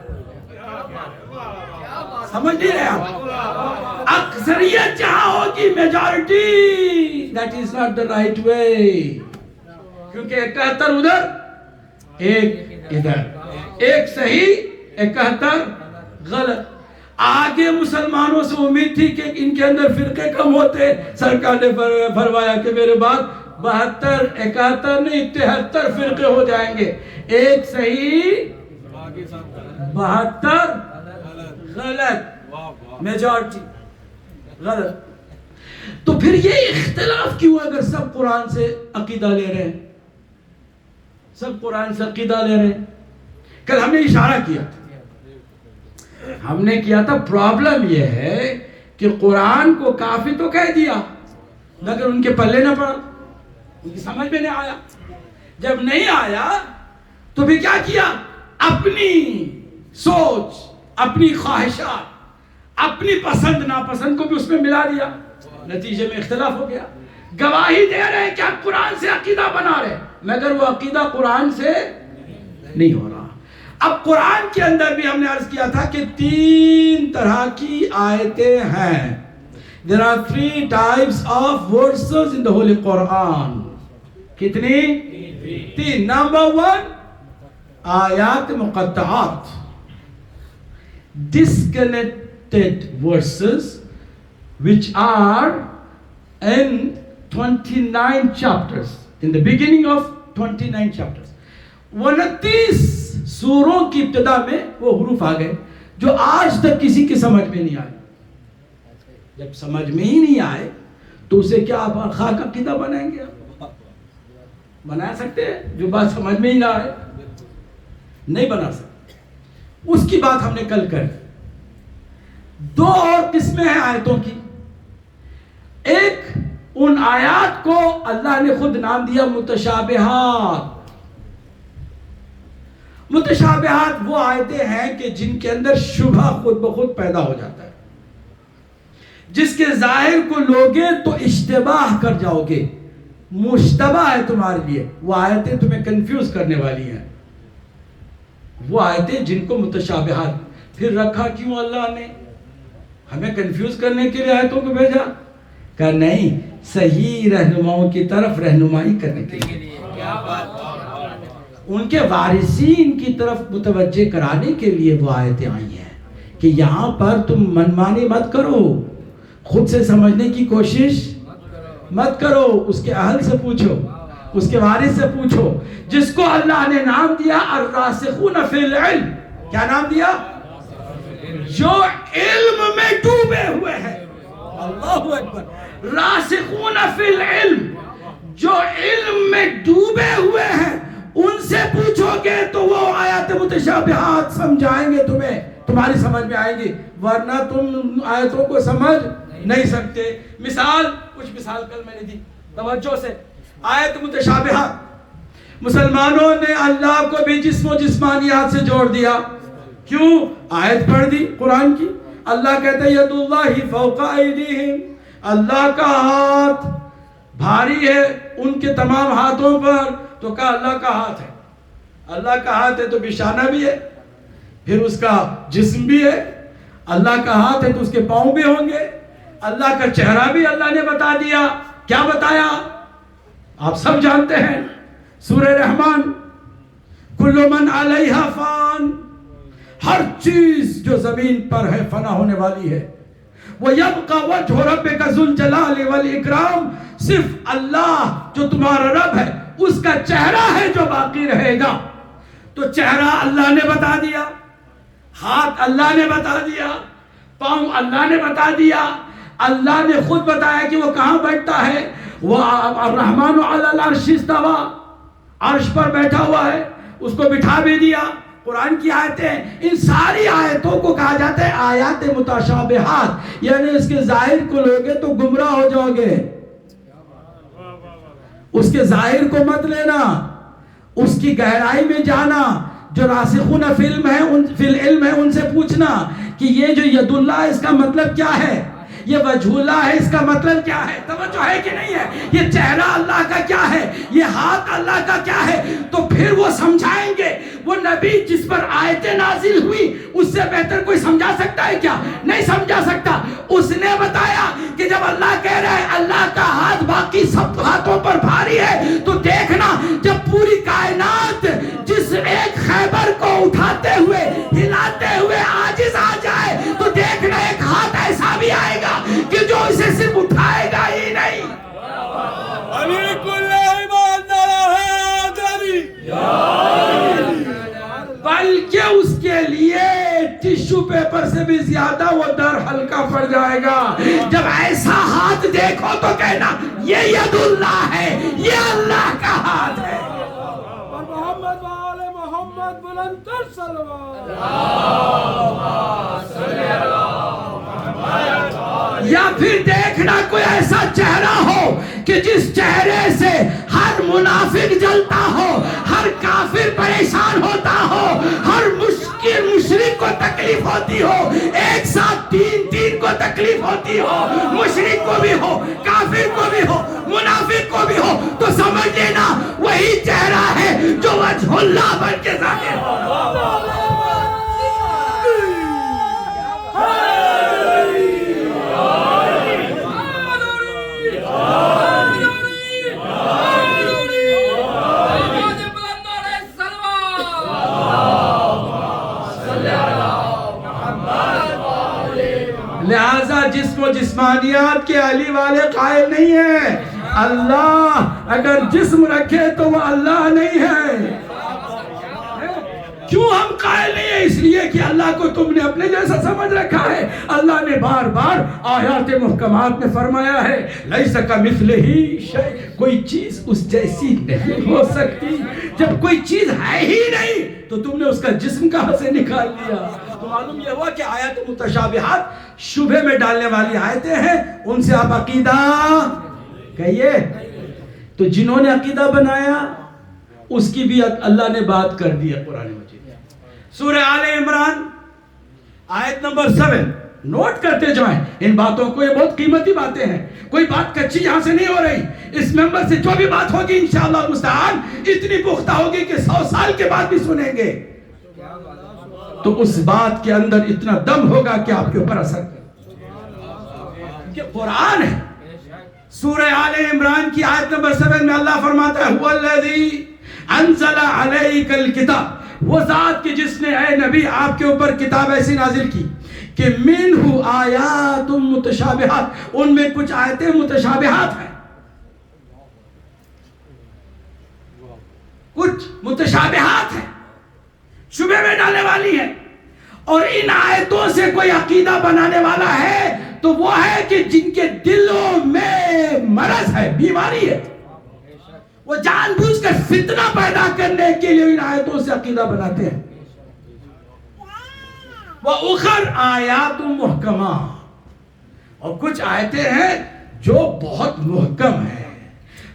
سمجھ نہیں رہے آپ؟ اکثریت جہاں ہوگی majority, that is not the right way. کیونکہ 71 ادھر ایک ادھر, ایک صحیح 71 غلط. آگے مسلمانوں سے امید تھی کہ ان کے اندر فرقے کم ہوتے, سرکار نے فرمایا کہ میرے بعد 72 71 نہیں 73 فرقے ہو جائیں گے. ایک صحیح 72 غلط, میجارٹی غلط. تو پھر یہ اختلاف کیوں اگر سب قرآن سے عقیدہ لے رہے ہیں, سب قرآن سے عقیدہ لے رہے ہیں. کل ہم نے اشارہ کیا تھا, ہم نے کیا تھا پرابلم یہ ہے کہ قرآن کو کافی تو کہہ دیا مگر ان کے پلے نہ پڑا, ان کی سمجھ میں نہیں آیا. جب نہیں آیا تو بھی کیا کیا, اپنی سوچ, اپنی خواہشات, اپنی پسند ناپسند کو بھی اس میں ملا دیا, نتیجے میں اختلاف ہو گیا. گواہی دے رہے کہ آپ قرآن سے عقیدہ بنا رہے مگر وہ عقیدہ قرآن سے نہیں ہو رہا. اب قرآن کے اندر بھی ہم نے عرض کیا تھا کہ 3 طرح کی آیتیں ہیں. There are 3 types of verses in the Holy Quran. کتنی؟ 3. Number 1, آیات مقطعات, disconnected verses which are in 29 chapters, in the beginning of 29 chapters. 29 سوروں کی ابتدا میں وہ حروف آ گئے جو آج تک کسی کی سمجھ میں نہیں آئے. جب سمجھ میں ہی نہیں آئے تو اسے کیا آپ خاک عقیدہ بنائیں گے؟ بنا سکتے ہیں؟ جو بات سمجھ میں ہی نہ آئے نہیں بنا سکتے. اس کی بات ہم نے کل کر. 2 اور قسمیں ہیں آیتوں کی. ایک ان آیات کو اللہ نے خود نام دیا متشابہات. متشابہات وہ آیتیں ہیں کہ جن کے اندر شبہ خود بخود پیدا ہو جاتا ہے, جس کے ظاہر کو لوگے تو اشتباہ کر جاؤ گے, مشتبہ ہے تمہارے لیے. وہ آیتیں تمہیں کنفیوز کرنے والی ہیں, وہ آیتیں جن کو متشابہات. پھر رکھا کیوں اللہ نے؟ ہمیں کنفیوز کرنے کے لیے آیتوں کو بھیجا؟ کہ نہیں, صحیح رہنماؤں کی طرف رہنمائی کرنے کے لیے, ان کے وارثین کی طرف متوجہ کرانے کے لیے وہ آیتیں آئی ہیں کہ یہاں پر تم منمانی مت کرو, خود سے سمجھنے کی کوشش مت کرو, اس کے اہل سے پوچھو, اس کے وارث سے پوچھو. جس کو اللہ نے نام دیا الراسخون فی العلم. کیا نام دیا؟ جو علم میں ڈوبے ہوئے ہیں. اللہ اکبر. راسخون فی العلم, جو علم میں ڈوبے ہوئے ہیں ان سے پوچھو گے تو وہ آیات متشابہات سمجھائیں گے تمہیں, تمہاری سمجھ میں آئیں گی, ورنہ تم آیتوں کو سمجھ نہیں سکتے. مثال, کچھ مثال کل میں نے دی, توجہ سے. آیت متشابہات, مسلمانوں نے اللہ کو بھی جسم و جسمانیات سے جوڑ دیا. کیوں؟ آیت پڑھ دی قرآن کی. اللہ کہتا ہے ید اللہ فوق ایدیہم, اللہ کا ہاتھ بھاری ہے ان کے تمام ہاتھوں پر. تو کہا اللہ کا ہاتھ ہے, اللہ کا ہاتھ ہے تو بشانہ بھی ہے, پھر اس کا جسم بھی ہے. اللہ کا ہاتھ ہے تو اس کے پاؤں بھی ہوں گے. اللہ کا چہرہ بھی اللہ نے بتا دیا. کیا بتایا؟ آپ سب جانتے ہیں سورہ رحمان, کل من علیہا فان, ہر چیز جو زمین پر ہے فنا ہونے والی ہے. وَيَبْقَى وَجْهُ رَبِّكَ ذُو الْجَلَالِ وَالْإِكْرَامِ, صرف اللہ جو تمہارا رب ہے اس کا چہرہ ہے جو باقی رہے گا. تو چہرہ اللہ نے بتا دیا, ہاتھ اللہ نے بتا دیا, پاؤں اللہ نے بتا دیا. اللہ نے خود بتایا کہ وہ کہاں بیٹھتا ہے. وہ الرحمن علی العرش استویٰ, عرش پر بیٹھا ہوا ہے, اس کو بٹھا بھی دیا. قرآن کی آیتیں ہیں، ان ساری آیتوں کو کہا جاتا ہے آیات متشابہات، یعنی اس کے ظاہر کو لوگے تو گمراہ ہو جاؤ گے، اس کے ظاہر کو مت لینا، اس کی گہرائی میں جانا، جو راسخون فی العلم ہے ان سے پوچھنا کہ یہ جو ید اللہ اس کا مطلب کیا ہے، یہ وجہ اللہ ہے اس کا مطلب کیا ہے، توجہ ہے کہ نہیں ہے، یہ چہرہ اللہ کا کیا ہے، یہ ہاتھ اللہ کا کیا ہے، تو پھر وہ سمجھائیں گے۔ وہ نبی جس پر آیتیں نازل ہوئی اس سے بہتر کوئی سمجھا سکتا ہے کیا؟ نہیں سمجھا سکتا۔ اس نے بتایا کہ جب اللہ کہہ رہا ہے اللہ کا ہاتھ باقی سب ہاتھوں پر بھاری ہے، تو دیکھنا جب پوری کائنات جس ایک خیبر کو اٹھاتے ہوئے ہلاتے ہوئے عاجز آ جائے تو دیکھنا ایک ہاتھ ایسا بھی آئے گا کہ جو اسے صرف اٹھائے گا ہی نہیں۔ علی کل ایمان حیدری، بلکہ اس کے لیے ٹیشو پیپر سے بھی زیادہ وہ در ہلکا پڑ جائے گا۔ جب ایسا ہاتھ دیکھو تو کہنا یہ ید اللہ ہے، یہ اللہ کا ہاتھ ہے۔ اور محمد وآل محمد بلند تر صلوات۔ یا پھر دیکھنا کوئی ایسا چہرہ ہو کہ جس چہرے سے ہر منافق جلتا ہو، ہر کافر پریشان ہوتا ہو، ہر مشرک کو تکلیف ہوتی ہو، ایک ساتھ تین کو تکلیف ہوتی ہو، مشرک کو بھی ہو، کافر کو بھی ہو، منافق کو بھی ہو، تو سمجھ لینا وہی چہرہ ہے جو وجہ اللہ بن کے ظاہر ہو۔ لہذا جسم و جسمانیات کے علی والے قائل نہیں ہیں۔ اللہ اگر جسم رکھے تو وہ اللہ نہیں ہے۔ کیوں ہم قائل نہیں ہیں؟ اس لیے کہ اللہ کو تم نے اپنے جیسا سمجھ رکھا ہے۔ اللہ نے بار بار آیات محکمات میں فرمایا ہے لیس کمثلہ شیء، کوئی چیز اس جیسی نہیں ہو سکتی۔ جب کوئی چیز ہے ہی نہیں تو تم نے اس کا جسم کہاں سے نکال لیا؟ تو معلوم یہ ہوا کہ آیات متشابہات شبہ میں ڈالنے والی آیتیں ہیں، ان سے آپ عقیدہ کہیے۔ تو جنہوں نے عقیدہ بنایا اس کی بھی اللہ نے بات کر دی ہے قرآن مجید۔ سورہ آل عمران آیت نمبر 7، نوٹ کرتے جائیں ان باتوں کو، یہ بہت قیمتی باتیں ہیں، کوئی بات کچی یہاں سے نہیں ہو رہی۔ اس ممبر سے جو بھی بات ہوگی انشاءاللہ المستعان اتنی پختہ ہوگی کہ 100 سال کے بعد بھی سنیں گے، تو اس بات کے اندر اتنا دم ہوگا کہ آپ کے اوپر اثر کہ قرآن ہے۔ سورہ آل عمران کی آیت نمبر 7 میں اللہ فرماتا ہے هو الذی انزل علیک الکتاب، وہ ذات کہ جس نے اے نبی آپ کے اوپر کتاب ایسی نازل کی کہ منہ آیات متشابہات، ان میں کچھ آیتیں متشابہات ہیں، کچھ متشابہات ہیں، شبہ میں ڈالنے والی ہیں، اور ان آیتوں سے کوئی عقیدہ بنانے والا ہے تو وہ ہے کہ جن کے دلوں میں مرض ہے، بیماری ہے، وہ جان بوجھ کر فتنہ پیدا کرنے کے لیے ان آیتوں سے عقیدہ بناتے ہیں۔ وَأُخَرْ آیات محکمات، اور کچھ آیتیں ہیں جو بہت محکم ہیں۔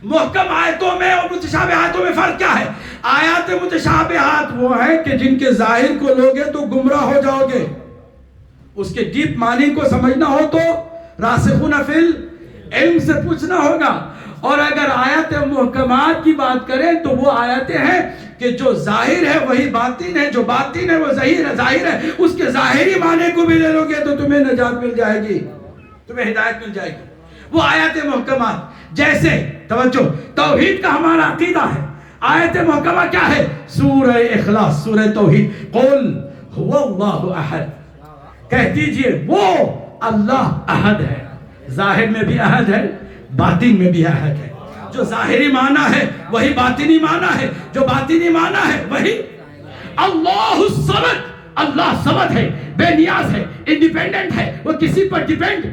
محکم آیتوں میں اور متشابہ آیتوں میں فرق کیا ہے؟ آیات متشابہات وہ ہیں کہ جن کے ظاہر کو لوگے تو گمراہ ہو جاؤ گے، اس کے ڈیپ معنی کو سمجھنا ہو تو راسخون فی العلم سے پوچھنا ہوگا۔ اور اگر آیات محکمات کی بات کریں تو وہ آیتیں ہیں کہ جو ظاہر ہے وہی باطن ہے، جو باطن ہے وہ ظاہر ہے، اس کے ظاہری معنی کو بھی لے لو گے تو تمہیں نجات مل جائے گی، تمہیں ہدایت مل جائے گی۔ وہ آیات محکمات جیسے توجہ توحید کا ہمارا عقیدہ ہے، آیت محکمہ کیا ہے؟ سورہ اخلاص، سورہ توحید، قل هو اللہ احد، کہہ دیجئے وہ اللہ احد ہے، ظاہر میں بھی احد ہے، باطن میں بھی احد ہے، جو ظاہری معنی ہے وہی باطنی معنی ہے، جو باطنی معنی ہے وہی اللہ الصمد، اللہ صمد ہے، بے نیاز ہے، انڈیپینڈنٹ ہے، وہ کسی پر ڈیپینڈ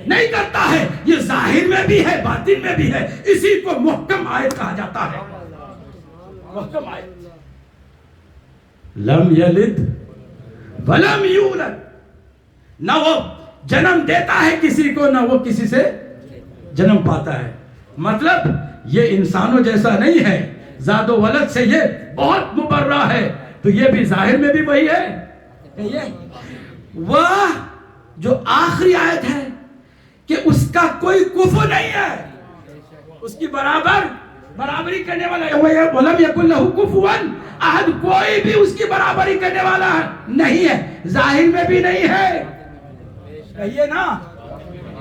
نہیں کرتا ہے، یہ ظاہر میں بھی ہے باطن میں بھی ہے، اسی کو محکم آیت کہا جاتا ہے۔ محکم آیت لم یلد ولم یولد، نہ وہ جنم دیتا ہے کسی کو، نہ وہ کسی سے جنم پاتا ہے. مطلب یہ انسانوں جیسا نہیں ہے، زاد و ولد سے یہ بہت مبرہ ہے. تو یہ بھی ظاہر میں بھی وہی ہے. وہ جو آخری آیت ہے کہ اس کا کوئی کفو نہیں ہے، اس کی برابری کرنے والا وَلَمْ يَكُنْ لَهُ كُفُوًا احد، کوئی بھی اس کی برابری کرنے والا نہیں ہے. ظاہر میں بھی نہیں ہے، کہیے نا،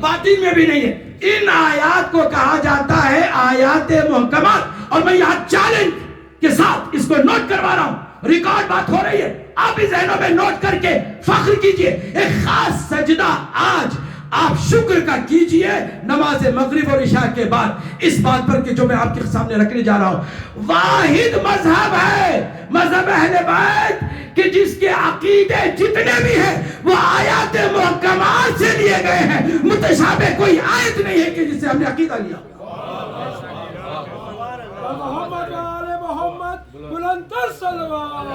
باطن میں بھی نہیں ہے. ان آیات کو کہا جاتا ہے آیات محکمات. اور میں یہاں چیلنج کے ساتھ اس کو نوٹ کروا رہا ہوں، ریکارڈ بات ہو رہی ہے، آپ بھی ذہنوں میں نوٹ کر کے فخر کیجئے. ایک خاص سجدہ آج آپ شکر کا کیجئے نماز مغرب اور عشاء کے بعد، اس بات پر کہ جو میں آپ کے سامنے رکھنے جا رہا ہوں، واحد مذہب ہے مذہب اہل بیت کہ جس کے عقیدے جتنے بھی ہیں وہ آیات محکمات سے لیے گئے ہیں. متشابہ کوئی آیت نہیں ہے کہ جس سے ہم نے عقیدہ لیا. محمد آل محمد بلند تر صلوات.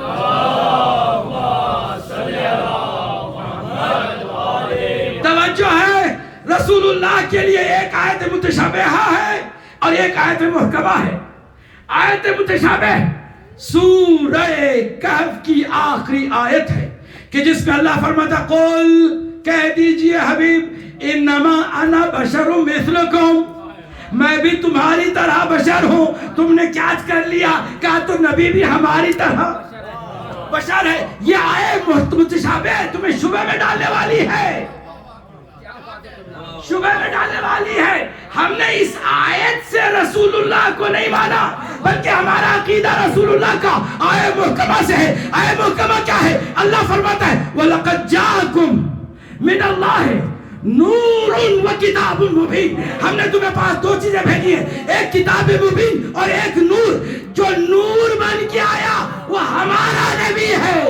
توجہ ہے، رسول اللہ کے لیے ایک آیت متشابہہ ہے اور ایک آیت محکمہ ہے. آیت متشابہ سورہ کہف کی آخری آیت ہے کہ جس میں اللہ فرماتا قل، کہہ دیجئے حبیب، انما انا بشر مثلکم، میں بھی تمہاری طرح بشر ہوں. تم نے کیا کر لیا؟ کہا تو نبی بھی ہماری طرح بشر ہے. یہ آیت متشابہ تمہیں شبہ میں ڈالنے والی ہے، شبہ میں ڈالنے والی ہے. ہم نے اس آیت سے رسول اللہ کو نہیں مانا، بلکہ ہمارا عقیدہ رسول اللہ کا آیت محکمہ سے ہے. آیت محکمہ کیا ہے؟ اللہ فرماتا ہے وَلَقَدْ جَاءَكُمْ مِنَ اللَّهِ نُورٌ وَكِتَابٌ مُبِينٌ. ہم نے تمہیں پاس دو چیزیں بھیجی ہیں، ایک کتاب مبین اور ایک نور. جو نور بن کے آیا وہ ہمارا نبی ہے.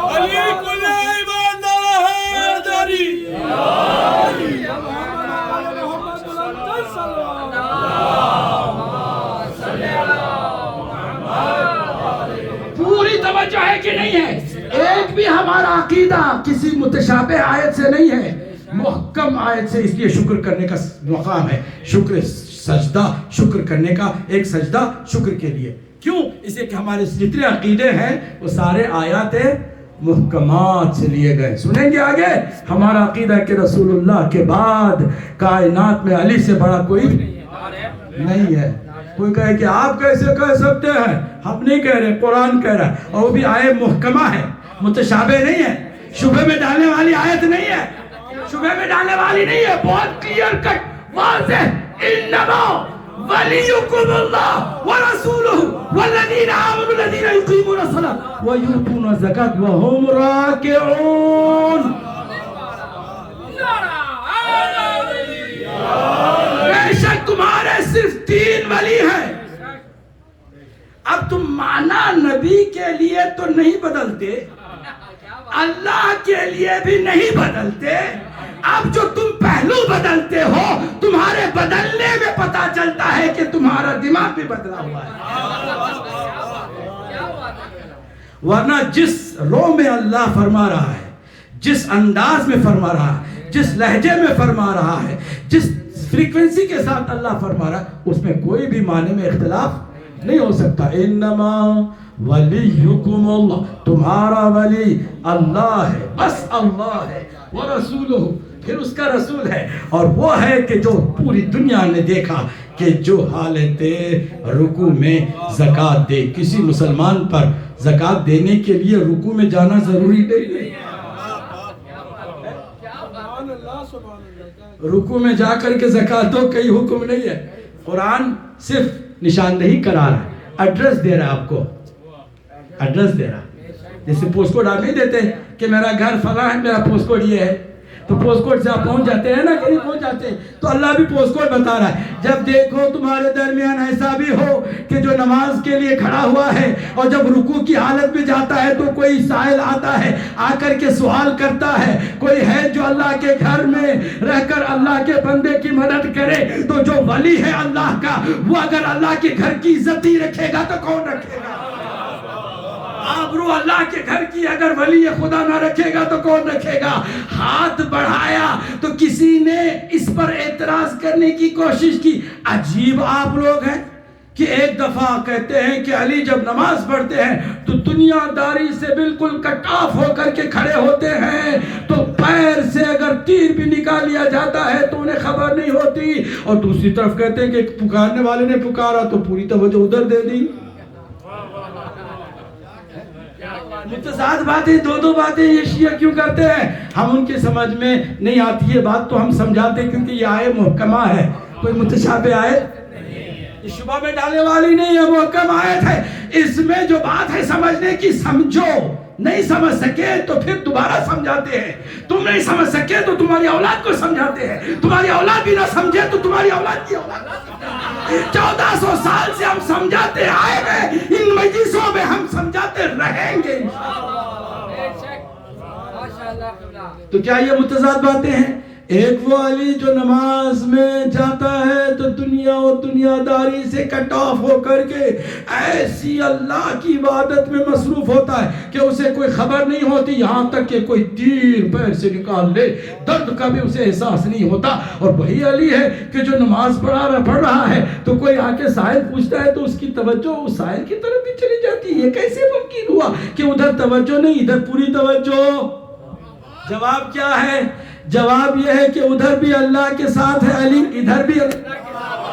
علی کل ایماندار ہے داری. محمد آل محمد بلند تر صلوات. پوری توجہ ہے کہ نہیں ہے؟ ایک بھی ہمارا عقیدہ کسی متشابہ آیت سے نہیں ہے، محکم آیت سے. اس لیے شکر کرنے کا مقام ہے، شکر سجدہ، شکر کرنے کا ایک سجدہ شکر کے لیے. کیوں؟ اس لیے کہ ہمارے جتنے عقیدے ہیں وہ سارے آیات محکمات سے لیے گئے. سنیں گے آگے ہمارا عقیدہ کہ رسول اللہ کے بعد کائنات میں علی سے بڑا کوئی نہیں ہے. کوئی کہے کہ آپ کیسے کہہ سکتے ہیں؟ ہم نہیں کہہ رہے، قرآن کہہ رہا ہے، اور وہ بھی آیت محکمہ ہے، متشابہ نہیں ہے، شبہ میں ڈالنے والی آیت نہیں ہے، شبہ میں ڈالنے والی نہیں ہے. بہت کلیئر کٹ واضح. انما ولیکم اللہ ورسولہ والذین آمنوا الذین یقیمون الصلاۃ ویؤتون الزکاۃ وہم راکعون. بے شک تمہارے صرف 3 ولی ہیں. اب تم معنی نبی کے لیے تو نہیں بدلتے، اللہ کے لیے بھی نہیں بدلتے. اب جو تم پہلو بدلتے ہو، تمہارے بدلنے میں پتا چلتا ہے کہ تمہارا دماغ بھی بدلا ہوا ہے. ورنہ جس رو میں اللہ فرما رہا ہے، جس انداز میں فرما رہا ہے، جس لہجے میں فرما رہا ہے، جس فریکوینسی کے ساتھ اللہ فرما رہا ہے، اس میں کوئی بھی معنی میں اختلاف نہیں ہو سکتا. انما ولیکم اللہ، تمہارا ولی اللہ ہے، بس اللہ ہے. ورسولہ، پھر اس کا رسول ہے، اور وہ ہے کہ جو پوری دنیا نے دیکھا کہ جو حالت رکوع میں زکوٰۃ دے. کسی مسلمان پر زکوٰۃ دینے کے لیے رکوع میں جانا ضروری نہیں. رکوع میں جا کر کے زکوٰۃ دو کئی حکم نہیں ہے. قرآن صرف نشاندہی کرا رہا ہے، ایڈریس دے رہا ہے. آپ کو ایڈریس دے رہا ہے. جیسے پوسٹ کوڈ آپ نہیں دیتے کہ میرا گھر فلاں ہے، میرا پوسٹ کوڈ یہ ہے، تو پوسٹ کوڈ سے آپ پہنچ جاتے ہیں نا، کہ نہیں پہنچ جاتے. تو اللہ بھی پوسٹ کوڈ بتا رہا ہے. جب دیکھو تمہارے درمیان ایسا بھی ہو کہ جو نماز کے لیے کھڑا ہوا ہے اور جب رکوع کی حالت میں جاتا ہے تو کوئی سائل آتا ہے، آ کر کے سوال کرتا ہے، کوئی ہے جو اللہ کے گھر میں رہ کر اللہ کے بندے کی مدد کرے، تو جو ولی ہے اللہ کا، وہ اگر اللہ کے گھر کی عزت ہی رکھے گا تو کون رکھے گا؟ آبرو اللہ کے گھر کی اگر ولی خدا نہ رکھے گا تو کون رکھے گا؟ ہاتھ بڑھایا تو کسی نے اس پر اعتراض کرنے کی کوشش کی. عجیب آپ لوگ ہیں کہ ایک دفعہ کہتے ہیں کہ علی جب نماز پڑھتے ہیں تو دنیا داری سے بالکل کٹ آف ہو کر کے کھڑے ہوتے ہیں, تو پیر سے اگر تیر بھی نکال لیا جاتا ہے تو انہیں خبر نہیں ہوتی. اور دوسری طرف کہتے ہیں کہ پکارنے والے نے پکارا تو پوری توجہ ادھر دے دی. متضاد باتیں, دو باتیں یہ شیعہ کیوں کرتے ہیں؟ ہم ان کے سمجھ میں نہیں آتی یہ بات تو ہم سمجھاتے کیونکہ یہ آئے محکمہ ہے, کوئی متشابہ آئے یہ شبہ میں ڈالنے والی نہیں ہے, محکم آیت ہے. اس میں جو بات ہے سمجھنے کی سمجھو, نہیں سمجھ سکے تو پھر دوبارہ سمجھاتے ہیں, تم نہیں سمجھ سکے تو تمہاری اولاد کو سمجھاتے ہیں, تمہاری اولاد بھی نہ سمجھے تو تمہاری اولاد کی اولاد. 1400 سال سے ہم سمجھاتے آئے ہیں, ان مجلسوں میں ہم سمجھاتے رہیں گے. تو کیا یہ متضاد باتیں ہیں؟ ایک وہ علی جو نماز میں جاتا ہے تو دنیا و دنیا داری سے کٹ آف ہو کر کے ایسی اللہ کی عبادت میں مصروف ہوتا ہے کہ اسے کوئی خبر نہیں ہوتی, یہاں تک کہ کوئی تیر پیر سے نکال لے درد کا بھی اسے احساس نہیں ہوتا. اور وہی علی ہے کہ جو نماز پڑھ رہا ہے تو کوئی آ کے سائل پوچھتا ہے تو اس کی توجہ اس سائل کی طرف بھی چلی جاتی ہے. یہ کیسے ممکن ہوا کہ ادھر توجہ نہیں ادھر پوری توجہ؟ جواب کیا ہے؟ جواب یہ ہے کہ ادھر بھی اللہ کے ساتھ ہے علی, ادھر بھی اللہ کے ساتھ,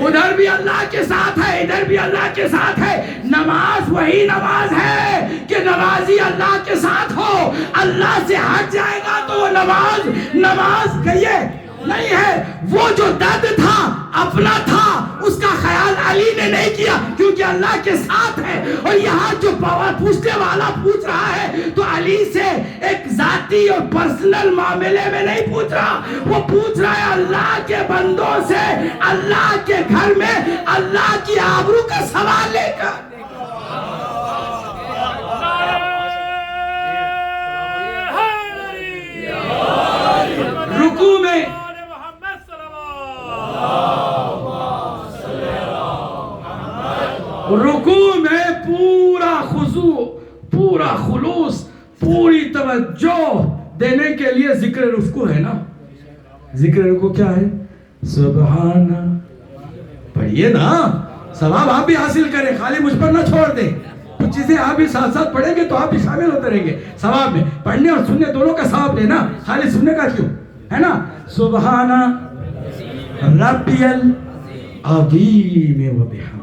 ادھر بھی اللہ کے ساتھ ہے, ادھر بھی اللہ کے ساتھ ہے. نماز وہی نماز ہے کہ نمازی اللہ کے ساتھ ہو, اللہ سے ہٹ جائے گا تو وہ نماز کہیے نہیں ہے. وہ جو درد تھا اپنا تھا, اس کا خیال علی نے نہیں کیا کیونکہ اللہ کے ساتھ ہے. اور یہاں جو پوچھنے والا پوچھ رہا ہے تو علی سے ایک ذاتی اور پرسنل معاملے میں نہیں پوچھ رہا, وہ پوچھ رہا ہے اللہ کے بندوں سے, اللہ کے گھر میں اللہ کی آبرو کا سوال لے کر. رکوع میں رکوع میں پورا خضوع, پورا خلوص, پوری توجہ دینے کے لیے ذکر رکوع ہے نا. ذکر رکوع کیا ہے؟ سبحان, پڑھیے نا, ثواب آپ بھی حاصل کریں, خالی مجھ پر نہ چھوڑ دیں. کچھ چیزیں آپ بھی ساتھ ساتھ پڑھیں گے تو آپ بھی شامل ہوتے رہیں گے ثواب میں. پڑھنے اور سننے دونوں کا ثواب لینا, خالی سننے کا کیوں ہے نا. سبحان ربی العظیم و بحمدہ,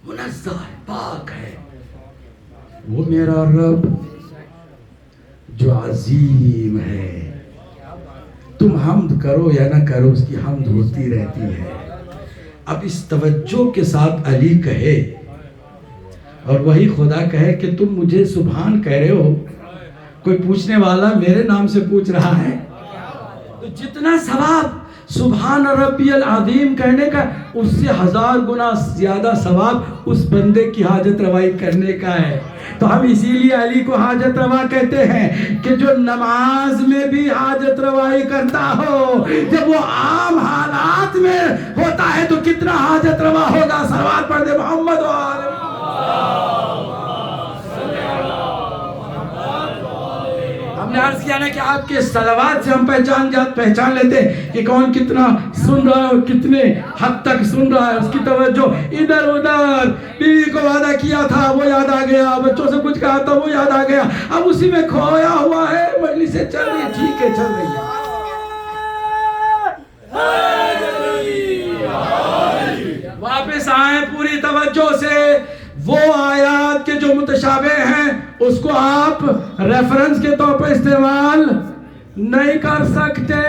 منزہ ہے, پاک ہے وہ میرا رب جو عظیم ہے. تم حمد کرو یا نہ کرو اس کی حمد ہوتی رہتی ہے. اب اس توجہ کے ساتھ علی کہے اور وہی خدا کہے کہ تم مجھے سبحان کہہ رہے ہو, کوئی پوچھنے والا میرے نام سے پوچھ رہا ہے, تو جتنا ثواب سبحان ربی العظیم کہنے کا اس سے 1000 گنا زیادہ ثواب اس بندے کی حاجت روائی کرنے کا ہے. تو ہم اسی لیے علی کو حاجت روا کہتے ہیں کہ جو نماز میں بھی حاجت روائی کرتا ہو, جب وہ عام حالات میں ہوتا ہے تو کتنا حاجت روا ہوگا. صلوات پڑھ دے محمد و آل ہم نے عرض کیا نا کہ آپ کے صلوات سے ہم پہچان لیتے ہیں کہ کون کتنا سن رہا ہے اور کتنے حد تک سن رہا ہے. اس کی توجہ ادھر ادھر, بیوی کو وعدہ کیا تھا وہ یاد آ گیا, بچوں سے کچھ کہا تھا وہ یاد آ گیا, اب اسی میں کھویا ہوا ہے. مجلسیں چل رہی ہے, ٹھیک ہے چل رہی ہے. واپس آئیں پوری توجہ سے. وہ آیات کے جو متشابہ ہیں اس کو آپ ریفرنس کے طور پر استعمال نہیں کر سکتے.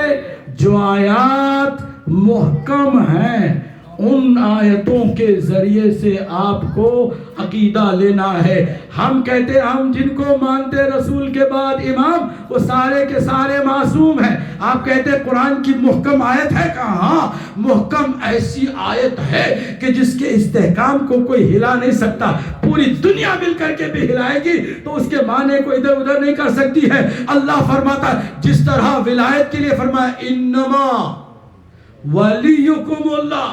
جو آیات محکم ہیں ان آیتوں کے ذریعے سے آپ کو عقیدہ لینا ہے. ہم کہتے ہیں ہم جن کو مانتے رسول کے بعد امام وہ سارے کے سارے معصوم ہیں. آپ کہتے ہیں قرآن کی محکم آیت ہے, کہاں محکم ایسی آیت ہے کہ جس کے استحکام کو کوئی ہلا نہیں سکتا. پوری دنیا مل کر کے بھی ہلائے گی تو اس کے معنی کو ادھر ادھر نہیں کر سکتی ہے. اللہ فرماتا ہے جس طرح ولایت کے لیے فرمایا انما ولیکم اللہ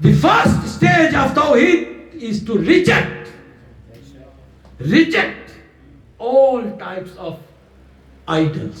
The first stage of tawheed is to reject all types of idols.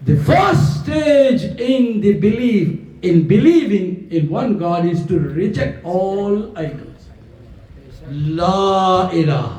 The first stage in the believing in one God is to reject all idols. La ilaha।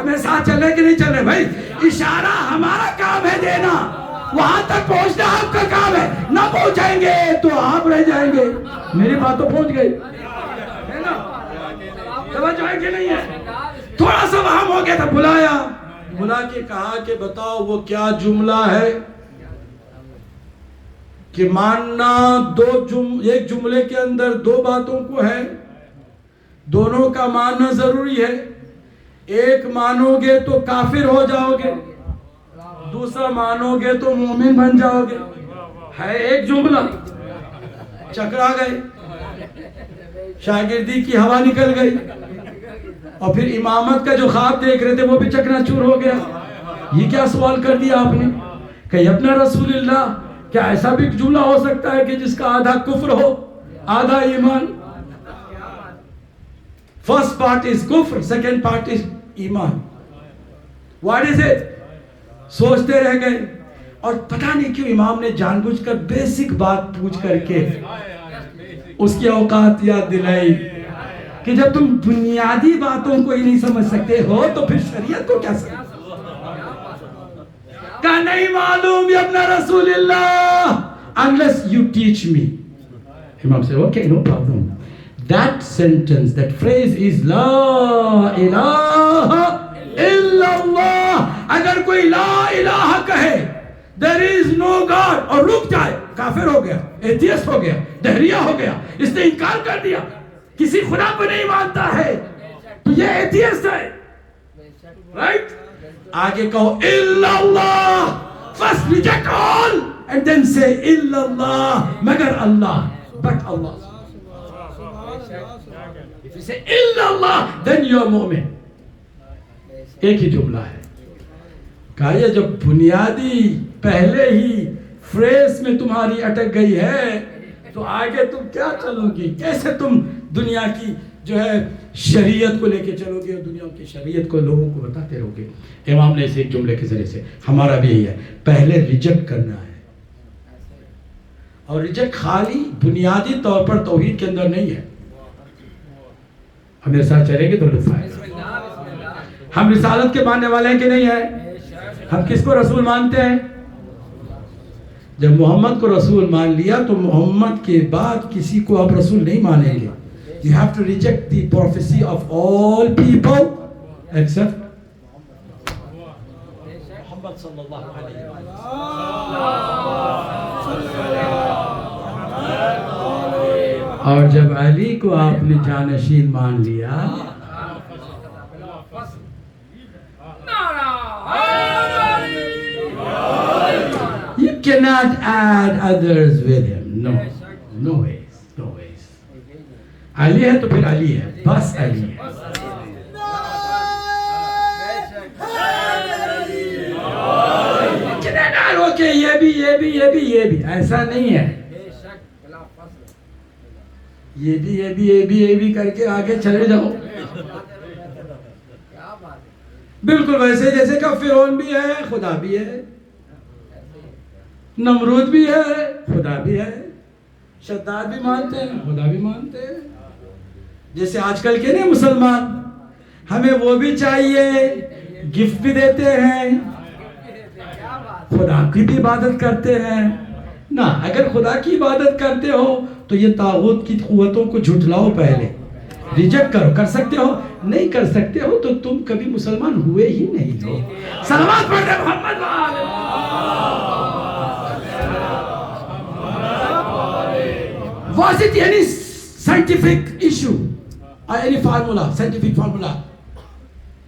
ہمیں ساتھ چل رہے کہ نہیں چل رہے بھائی؟ اشارہ ہمارا کام ہے دینا، وہاں تک پہنچنا آپ کا کام ہے، نہ پہنچائیں گے تو آپ رہ جائیں گے۔ میری بات تو پہنچ گئی ہے نا؟ توجہ ہے کہ نہیں ہے؟ تھوڑا سا وہاں ہو گیا تھا، بلا کے کہا کہ بتاؤ وہ کیا جملہ ہے کہ ماننا ایک جملے کے اندر دو باتوں کو ہے، دونوں کا ماننا ضروری ہے۔ ایک مانو گے تو کافر ہو جاؤ گے، دوسرا مانو گے تو مومن بن جاؤ گے۔ ہے ایک جملہ، چکرا گئے، شاگردی کی ہوا نکل گئی، اور پھر امامت کا جو خواب دیکھ رہے تھے وہ بھی چکنا چور ہو گیا۔ یہ کیا سوال کر دیا آپ نے کہ اپنا رسول اللہ، کیا ایسا بھی جملہ ہو سکتا ہے کہ جس کا آدھا کفر ہو آدھا ایمان؟ فرسٹ پارٹ از کفر، سیکنڈ پارٹ از ایمان۔ What is it? سوچتے رہ گئے، اور پتہ نہیں کیوں امام نے جان بوجھ کر بیسک بات پوچھ کر کے اس کی اوقات یاد دلائی کہ جب تم بنیادی باتوں کو ہی نہیں سمجھ سکتے ہو تو پھر شریعت کو کیا سمجھ؟ کہ نہیں معلوم یا ابن رسول اللہ unless you teach me. Imam said, okay, no problem. That sentence, that phrase is La ilaha illallah. اگر کوئی لا الہ کہے there is no God اور رک جائے، کافر ہو گیا، ایتھیسٹ ہو گیا، دہریہ ہو گیا، اس نے انکار کر دیا، کسی خدا کو نہیں مانتا ہے، تو یہ ایتھیسٹ ہے، رائٹ؟ آگے کہو الا اللہ، first reject all and then say الا اللہ، مگر اللہ، but Allah. If you say الا اللہ then you are مومن۔ ایک ہی جملہ ہے۔ کہا یہ جب بنیادی پہلے ہی فریز میں تمہاری اٹک گئی ہے تو آگے تم کیا چلو گی؟ کیسے تم دنیا کی جو ہے شریعت کو لے کے چلو گے اور دنیا کی شریعت کو لوگوں کو بتاتے رہو گے؟ امام نے اس ایک جملے کے ذریعے سے ہمارا بھی یہی ہے، پہلے ریجیکٹ کرنا ہے، اور ریجیکٹ خالی بنیادی طور پر توحید کے اندر نہیں ہے۔ ہم میرے ساتھ چلیں گے تو لطف آئے گا۔ ہم رسالت کے ماننے والے ہیں کہ نہیں ہیں؟ ہم کس کو رسول مانتے ہیں؟ جب محمد کو رسول مان لیا تو محمد کے بعد کسی کو آپ رسول نہیں مانیں گے۔ You have to reject the prophecy of all people except محمد صلی اللہ علیہ وسلم۔ اور جب علی کو آپ نے جانشین مان لیا you cannot add others with him. No ways, no ways. علی ہے تو پھر علی ہے، بس علی ہے۔ اوکے یہ بھی ایسا نہیں ہے، یہ بھی کر کے آگے چلے جاؤ، بالکل ویسے جیسے کہ فرعون بھی ہے، خدا بھی ہے، نمرود بھی ہے، خدا بھی ہے، شداد بھی مانتے ہیں، خدا بھی مانتے ہیں۔ جیسے آج کل کے نہیں مسلمان، ہمیں وہ بھی چاہیے، گفٹ بھی دیتے ہیں، خدا کی بھی عبادت کرتے ہیں نا۔ اگر خدا کی عبادت کرتے ہو تو یہ طاغوت کی قوتوں کو جھٹلاؤ، پہلے ریجیکٹ کرو۔ کر سکتے ہو؟ نہیں کر سکتے ہو تو تم کبھی مسلمان ہوئے ہی نہیں ہو۔ صلوات پڑھتے محمد Was it any scientific issue or any formula, scientific formula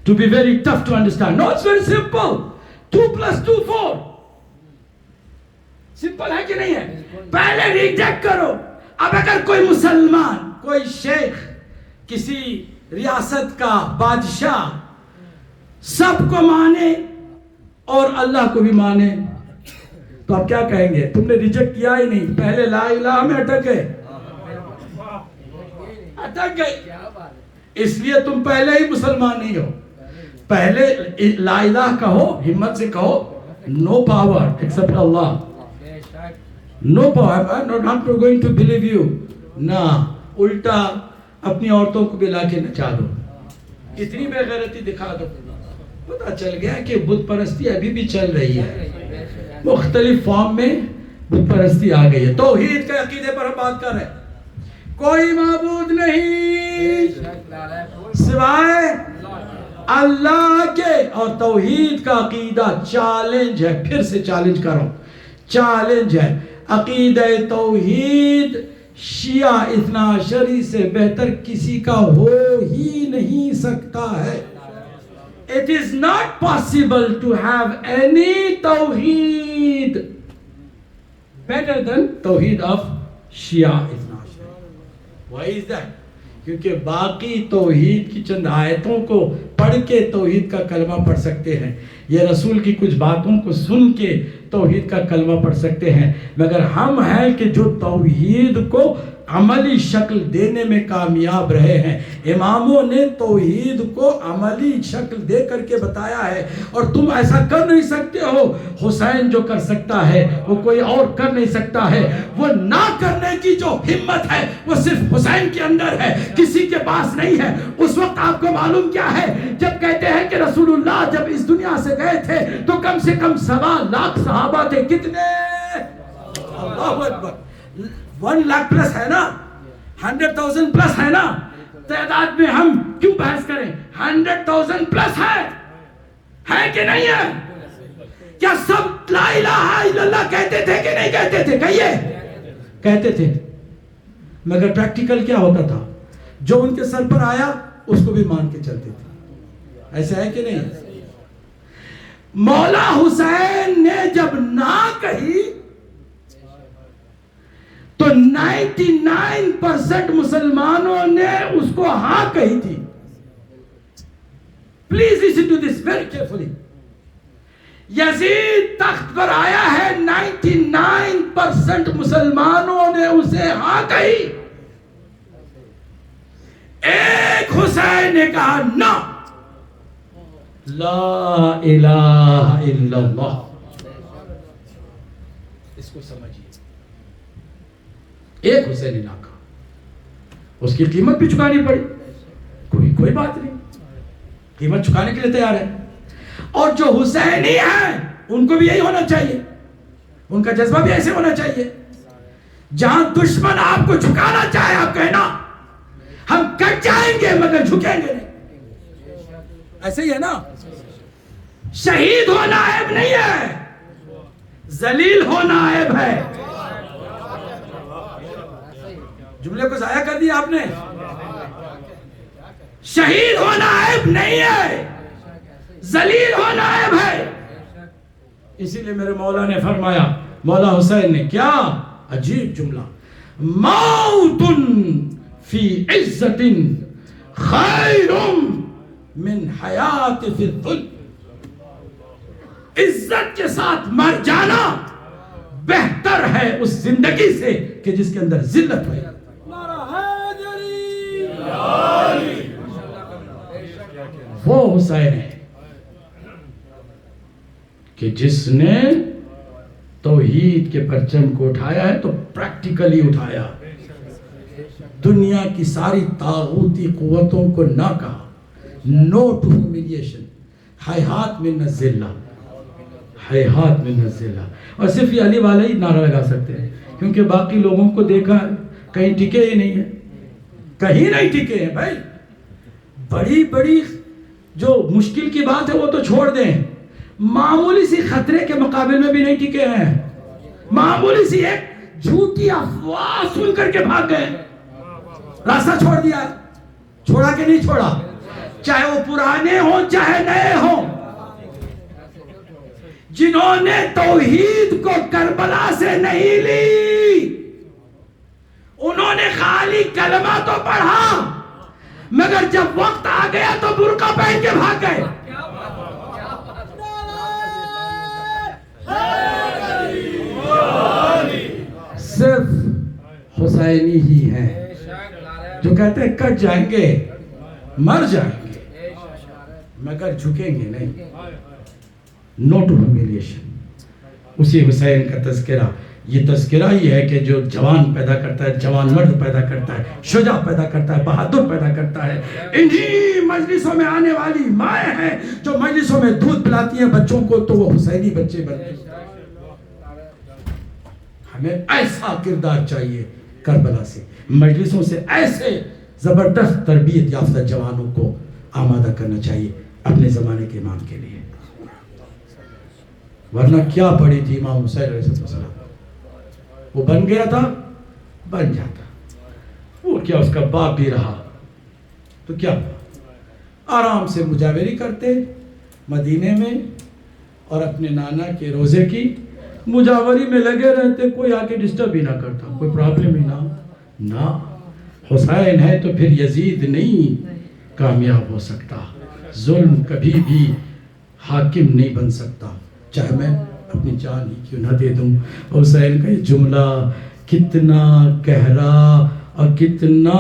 to be very tough to understand? No, it's very simple. 2 + 2 4. Simple ہے کہ نہیں ہے؟ پہلے ریجیکٹ کرو۔ اب اگر کوئی مسلمان، کوئی شیخ، کسی ریاست کا بادشاہ سب کو مانے اور اللہ کو بھی مانے تو آپ کیا کہیں گے؟ تم نے ریجیکٹ کیا ہی نہیں، پہلے لا الہ میں اٹک گئے، اس لیے تم پہلے ہی مسلمان نہیں ہو۔ پہلے لا الہ کہو، ہمت سے کہو، no power except Allah, no power, I'm not going to believe you. نہ الٹا اپنی عورتوں کو بھی لا کے نچا دو، اتنی بے غیرتی دکھا دو، پتہ چل گیا کہ بت پرستی ابھی بھی چل رہی ہے، مختلف فارم میں بت پرستی آ گئی ہے. توحید کے عقیدے پر ہم بات کر رہے ہیں. کوئی معبود نہیں سوائے اللہ کے، اور توحید کا عقیدہ چیلنج ہے. پھر سے چیلنج کرو، چیلنج ہے. عقیدہ توحید شیعہ اثنا عشری سے بہتر کسی کا ہو ہی نہیں سکتا ہے. It is not possible to have any توحید better than توحید of شیعہ اثنا عشری. Why is that? کیونکہ باقی توحید کی چند آیتوں کو پڑھ کے توحید کا کلمہ پڑھ سکتے ہیں، یہ رسول کی کچھ باتوں کو سن کے توحید کا کلمہ پڑھ سکتے ہیں، مگر ہم ہیں کہ جو توحید کو عملی شکل دینے میں کامیاب رہے ہیں. اماموں نے توحید کو عملی شکل دے کر کے بتایا ہے، اور تم ایسا کر نہیں سکتے ہو. حسین جو کر سکتا ہے وہ کوئی اور کر نہیں سکتا ہے. وہ نہ کرنے کی جو ہمت ہے وہ صرف حسین کے اندر ہے، کسی کے پاس نہیں ہے. اس وقت آپ کو معلوم کیا ہے، جب کہتے ہیں کہ رسول اللہ جب اس دنیا سے گئے تھے تو کم سے کم 1.25 لاکھ صحابہ تھے. کتنے؟ اللہ اکبر. 1 لاکھ پلس ہے نا، 100,000 پلس ہے نا. تعداد میں ہم کیوں بحث کریں؟ 100,000 پلس ہے کہ نہیں ہے؟ کیا سب لا الہ الا اللہ کہتے تھے کہ نہیں کہتے تھے؟ کہیے. کہتے تھے، مگر پریکٹیکل کیا ہوتا تھا؟ جو ان کے سر پر آیا اس کو بھی مان کے چلتے تھے. ایسا ہے کہ نہیں؟ مولا حسین نے جب نہ کہی تو 99% مسلمانوں نے اس کو ہاں کہی تھی. Please listen to this very carefully. یزید تخت پر آیا ہے، 99% مسلمانوں نے اسے ہاں کہی. ایک حسین نے کہا نہ، لا الہ الا اللہ. اس کو سمجھیے، ایک حسین نے نہ کہا، اس کی قیمت بھی چکانی پڑی. کوئی بات نہیں، قیمت چکانے کے لیے تیار ہے. اور جو حسینی ہیں ان کو بھی یہی ہونا چاہیے، ان کا جذبہ بھی ایسے ہونا چاہیے. جہاں دشمن آپ کو جھکانا چاہے آپ کہنا ہم کٹ جائیں گے مگر جھکیں گے نہیں. ایسے ہی ہے نا. شہید ہونا عیب نہیں ہے، ذلیل ہونا عیب ہے. جملے کو ضائع کر دیا آپ نے. شہید ہونا عیب نہیں ہے، ذلیل ہونا عیب ہے. اسی لیے میرے مولا نے فرمایا، مولا حسین نے، کیا عجیب جملہ، موت فی عزت خیر من حیات فی الذل. عزت کے ساتھ مر جانا بہتر ہے اس زندگی سے کہ جس کے اندر ذلت ہے. وہ حسین ہے کہ جس نے توحید کے پرچم کو اٹھایا ہے تو پریکٹیکلی اٹھایا. دنیا کی ساری طاغوتی قوتوں کو نہ کہا، نو ٹو ہیومیلیشن، ہیہات من الذلہ، ہیہات من الذلہ. اور صرف یہ علی والے ہی نعرہ لگا سکتے ہیں، کیونکہ باقی لوگوں کو دیکھا کہیں ٹکے ہی نہیں ہیں، کہیں نہیں ٹکے ہیں. بھائی بڑی جو مشکل کی بات ہے وہ تو چھوڑ دیں، معمولی سی خطرے کے مقابل میں بھی نہیں ٹکے ہیں. معمولی سی ایک جھوٹی افواہ سن کر کے بھاگ گئے، راستہ چھوڑ دیا. چھوڑا کہ نہیں چھوڑا؟ چاہے وہ پرانے ہوں چاہے نئے ہوں. جنہوں نے توحید کو کربلا سے نہیں لی، انہوں نے خالی کلمہ تو پڑھا، مگر جب وقت آ گیا تو برقع پہن کے بھاگ گئے. صرف حسینی ہی ہیں جو کہتے ہیں کٹ جائیں گے، مر جائیں گے، مگر جھکیں گے نہیں. نو ٹو ہیومیلیشن. اسی حسین کا تذکرہ یہ تذکرہ ہی ہے کہ جو جوان پیدا کرتا ہے، جوان مرد پیدا کرتا ہے، شجاع پیدا کرتا ہے، بہادر پیدا کرتا ہے. انہی مجلسوں میں آنے والی مائیں ہیں جو مجلسوں میں دودھ پلاتی ہیں بچوں کو، تو وہ حسینی بچے بنتے ہیں. ہمیں ایسا کردار چاہیے کربلا سے، مجلسوں سے ایسے زبردست تربیت یافتہ جوانوں کو آمادہ کرنا چاہیے اپنے زمانے کے امام کے لیے. ورنہ کیا پڑی تھی امام حسین علیہ السلام، وہ بن گیا تھا، بن جاتا، وہ کیا اس کا باپ بھی رہا تو کیا ہوا، آرام سے مجاوری کرتے مدینے میں اور اپنے نانا کے روزے کی مجاوری میں لگے رہتے، کوئی آ کے ڈسٹرب ہی نہ کرتا، کوئی پرابلم ہی نہ. حسین ہے تو پھر یزید نہیں کامیاب ہو سکتا، ظلم کبھی بھی حاکم نہیں بن سکتا، چاہے میں اپنی جان ہی کیوں نہ دے دوں. حسین کا یہ جملہ کتنا گہرا اور کتنا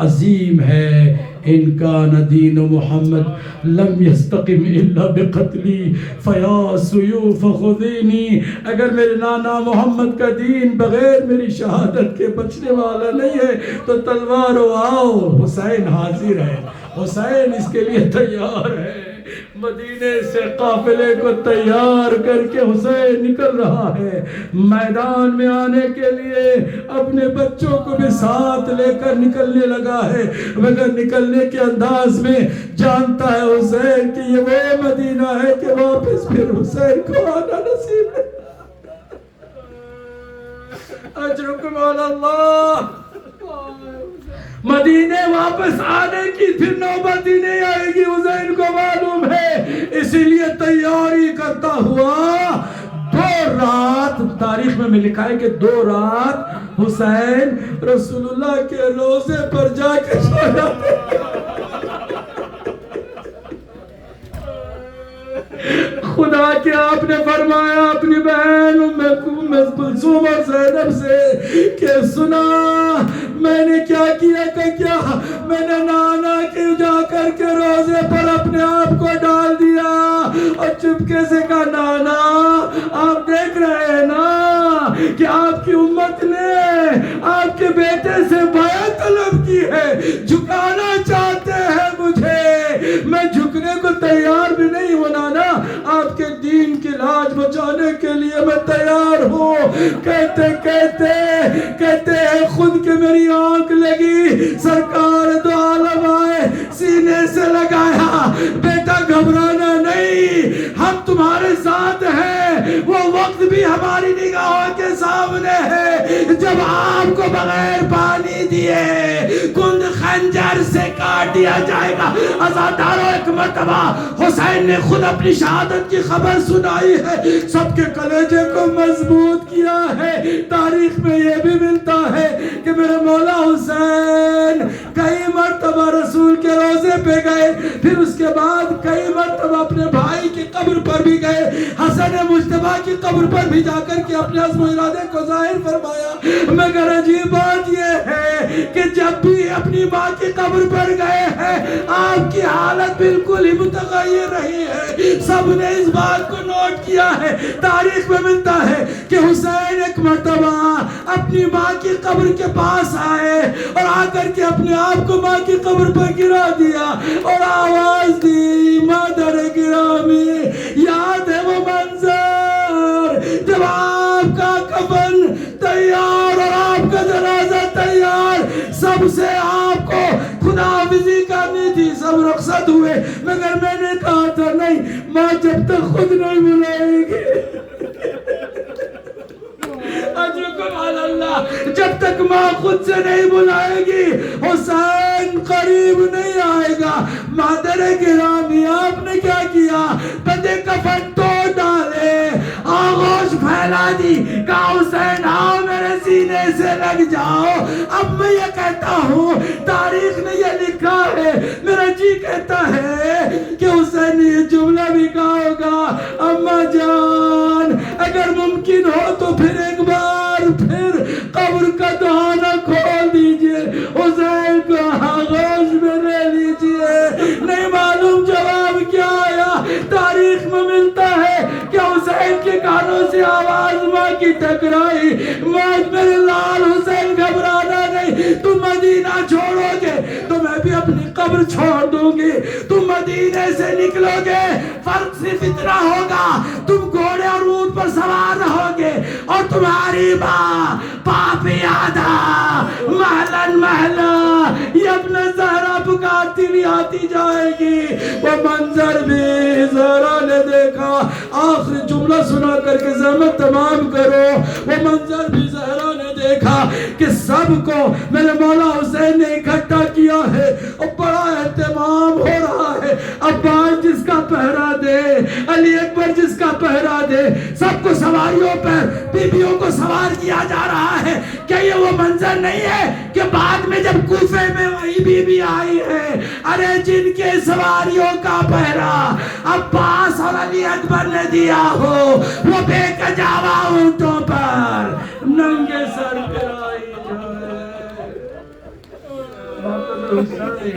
عظیم ہے. ان کان دین محمد لم یستقم الا بقتلی فیا سیوف خذینی. اگر میرے نانا محمد کا دین بغیر میری شہادت کے بچنے والا نہیں ہے تو تلوار آؤ، حسین حاضر ہے، حسین اس کے لیے تیار ہے. مدینے سے قافلے کو تیار کر کے حسین نکل رہا ہے میدان میں آنے کے لیے، اپنے بچوں کو بھی ساتھ لے کر نکلنے لگا ہے، مگر نکلنے کے انداز میں جانتا ہے حسین کہ یہ وہ مدینہ ہے کہ واپس پھر حسین کو آنا نصیب ہے. اجرکم علی اللہ. مدینے واپس آنے کی پھر نوبت ہی نہیں آئے گی، حسین کو معلوم ہے، اسی لیے تیاری کرتا ہوا 2 رات، تاریخ میں لکھا ہے کہ 2 رات حسین رسول اللہ کے روزے پر جا کے سو جاتے. خدا کے آپ نے فرمایا اپنی بہن ام کلثوم اور زینب سے کہ سنا میں نے کیا کیا کہ کیا میں نے نانا کے جا کر کے روزے پر اپنے آپ کو ڈال دیا اور چپکے سے کہا نانا آپ دیکھ رہے ہیں نا کہ آپ کی امت نے آپ کے بیٹے سے بیعت طلب کی ہے، جھکانا چاہتے ہیں مجھے، میں جھکنے کو تیار بھی نہیں ہوں نانا، آپ کے دین کی لاج بچانے کے لیے میں تیار ہوں. کہتے ہیں خود کے میری آنکھ لگی، سرکار دو عالم آئے، سینے سے لگایا، بیٹا گھبرانا نہیں، ہم تمہارے ساتھ ہیں. وہ وقت بھی ہماری نگاہوں کے سامنے ہے جب آپ کو بغیر پانی دیے کند خنجر سے کاٹ دیا جائے گا. عزاداروں ایک مرتبہ حسین نے خود اپنی شہادت کی خبر سنائی ہے، سب کے کلیجے کو مضبوط کیا ہے. تاریخ میں یہ بھی ملتا ہے کہ میرے مولا حسین کئی مرتبہ رسول کے روزے پہ گئے، پھر اس کے بعد کئی مرتبہ اپنے بھائی کی قبر پر بھی گئے، حسن مجتبیٰ کی قبر پر بھی جا کر کے اپنے عزم و ارادے کو ظاہر فرمایا. مگر عجیب بات یہ ہے کہ جب بھی اپنی ماں کی قبر پر گئے ہیں آپ کی حالت بالکل ہی متغیر رہی ہے. سب نے اس بات کو نوٹ کیا ہے. تاریخ میں ملتا ہے کہ حسین ایک مرتبہ اپنی ماں کی قبر کے پاس آئے اور آ کر کے اپنے آپ کو ماں کی قبر پر گرا دیا اور آواز دی مادر گرامی. یاد ہے وہ منظر جب آپ کا کفن تیار اور آپ کا جنازہ تیار، سب سے آپ کو خداحافظی کرنی تھی، سب رخصت ہوئے، مگر میں نے کہا تھا نہیں، ماں جب تک خود نہیں بلائے گی، اجرکم علی اللہ، جب تک ماں خود سے نہیں بلائے گی حسین قریب نہیں آئے گا. مادر گرامی آپ نے کیا کیا؟ بدے کفن توڑ ڈالے، آغوش پھیلا دی، کہا حسین آؤ میرے سینے سے لگ جاؤ. اب میں یہ کہتا ہوں، تاریخ نے یہ لکھا ہے، میرا جی کہتا ہے کہ حسین نے یہ جملہ بھی کہا ہوگا اماں جان اگر ممکن ہو تو پھر ایک بار پھر قبر کا دہانہ کھول دیجئے، حسین کو آغوش میں لے لیجئے. نہیں معلوم جواب کیا آیا. تاریخ میں ملتا ہے کہ حسین کے کانوں سے آواز ماں کی ٹکرائی. آج میرے لال حسین گھبرانا نہیں. تم مدینہ چھوڑو گے تو میں بھی اپنی قبر چھوڑ دوں گی. تم مدینے سے نکلو گے فرق صرف اتنا ہوگا, تم گھوڑے اور اونٹ پر سوار رہو گے اور تمہاری ماں پاپیادہ محلن محلہ یہ اپنا زہرا پکارتی بھی آتی جائے گی. وہ منظر بھی زہرا نے دیکھا. آخری جملہ سنا کر کے زحمت تمام کرو. وہ منظر بھی زہرا نے دیکھا کہ سب کو میرے مولا حسین نے اکٹھا کیا ہے اور بڑا اہتمام ہو رہا ہے. عباس جس کا پہرا دے, علی اکبر جس کا پہرا دے, سب کو سواریوں پر بیبیوں کو سوار کیا جا رہا ہے. کیا یہ وہ منظر نہیں ہے کہ بعد میں جب کوفے میں وہی بیوی آئی ہے, ارے جن کے سواریوں کا پہرا عباس اور علی اکبر نے دیا ہو وہ بے کجاوا اونٹوں پر ننگے سر پہ آئی جائے. محمد حسین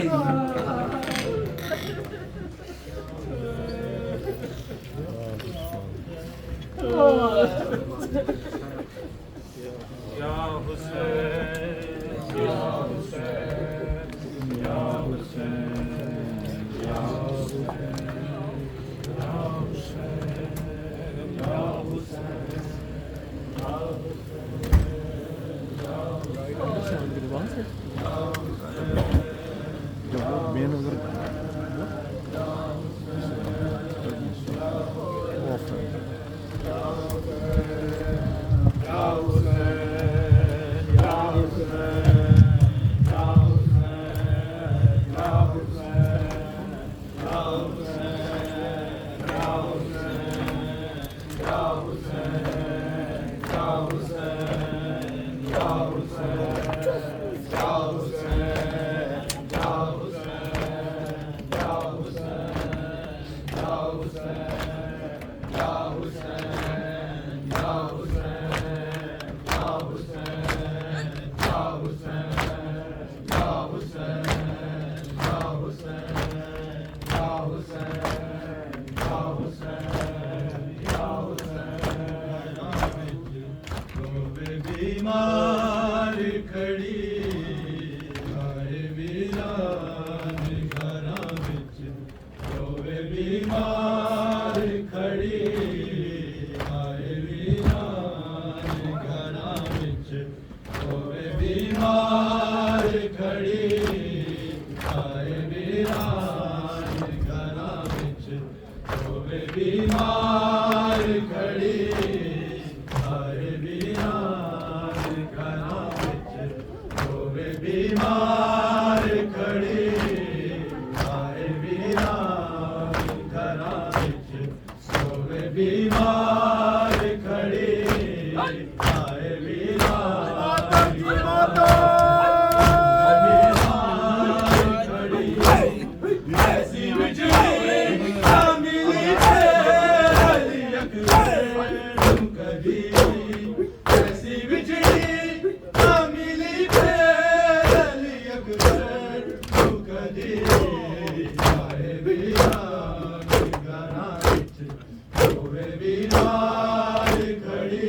بیمار کھڑی آئے ویران گھراں وچ, روے بیمار کھڑی آئے ویران گھراں وچ, روے بیمار کھڑی آئے ویران گھراں وچ, روے بیمار کھڑی آئے ویران گھراں وچ, روے بیمار کھڑی آئے ویران گھراں وچ, روے بیمار کھڑی آئے ویران کھڑی. ایسی وجڑی کاملی علی اکبر کبھی, ایسی وجڑی کاملی علی اکبر کبھی آئے ویران گھراں وچ, روے بیمار کھڑی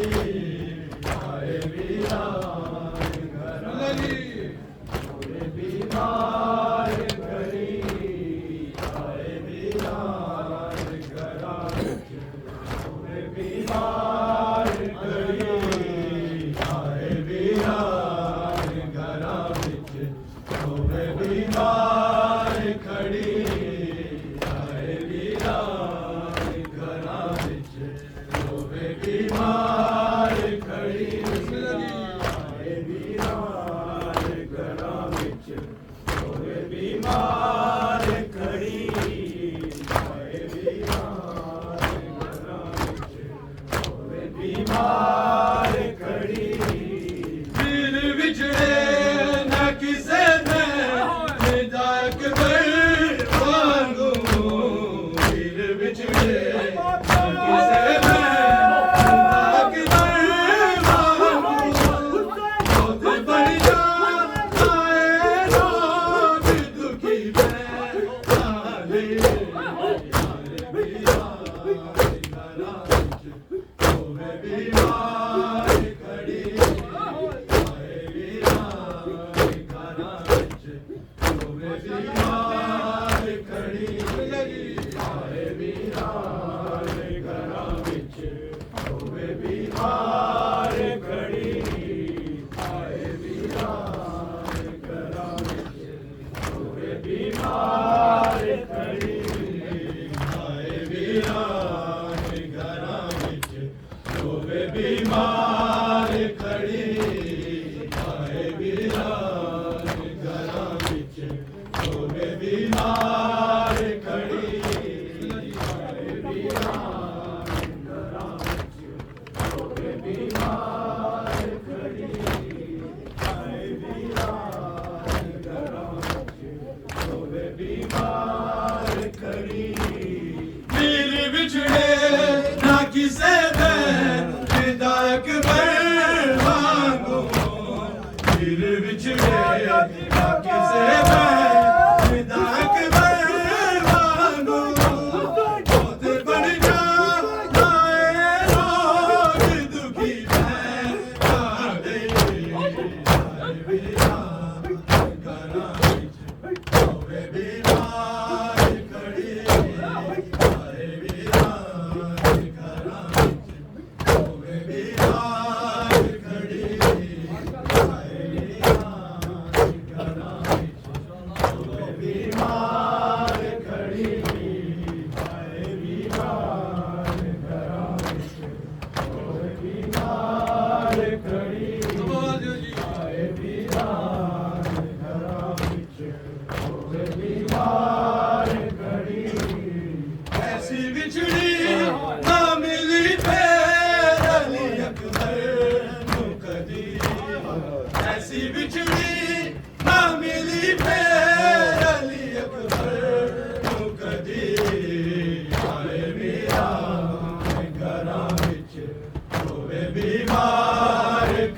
آئے ویران گھراں وچ, روے بیمار کھڑی آئے ویران گھراں وچ, روے بیمار کھڑی آئے ویران گھراں وچ, روے بیمار کھڑی آئے ویران گھراں وچ, روے بیمار کھڑی آئے ویران گھراں وچ, روے بیمار کھڑی آئے ویران گھراں وچ, روے بیمار کھڑی. دل وچڑے نہ کسے میں جا اکبر وانگوں, دل وچڑے نہ کسے میں جا اکبر وانگوں,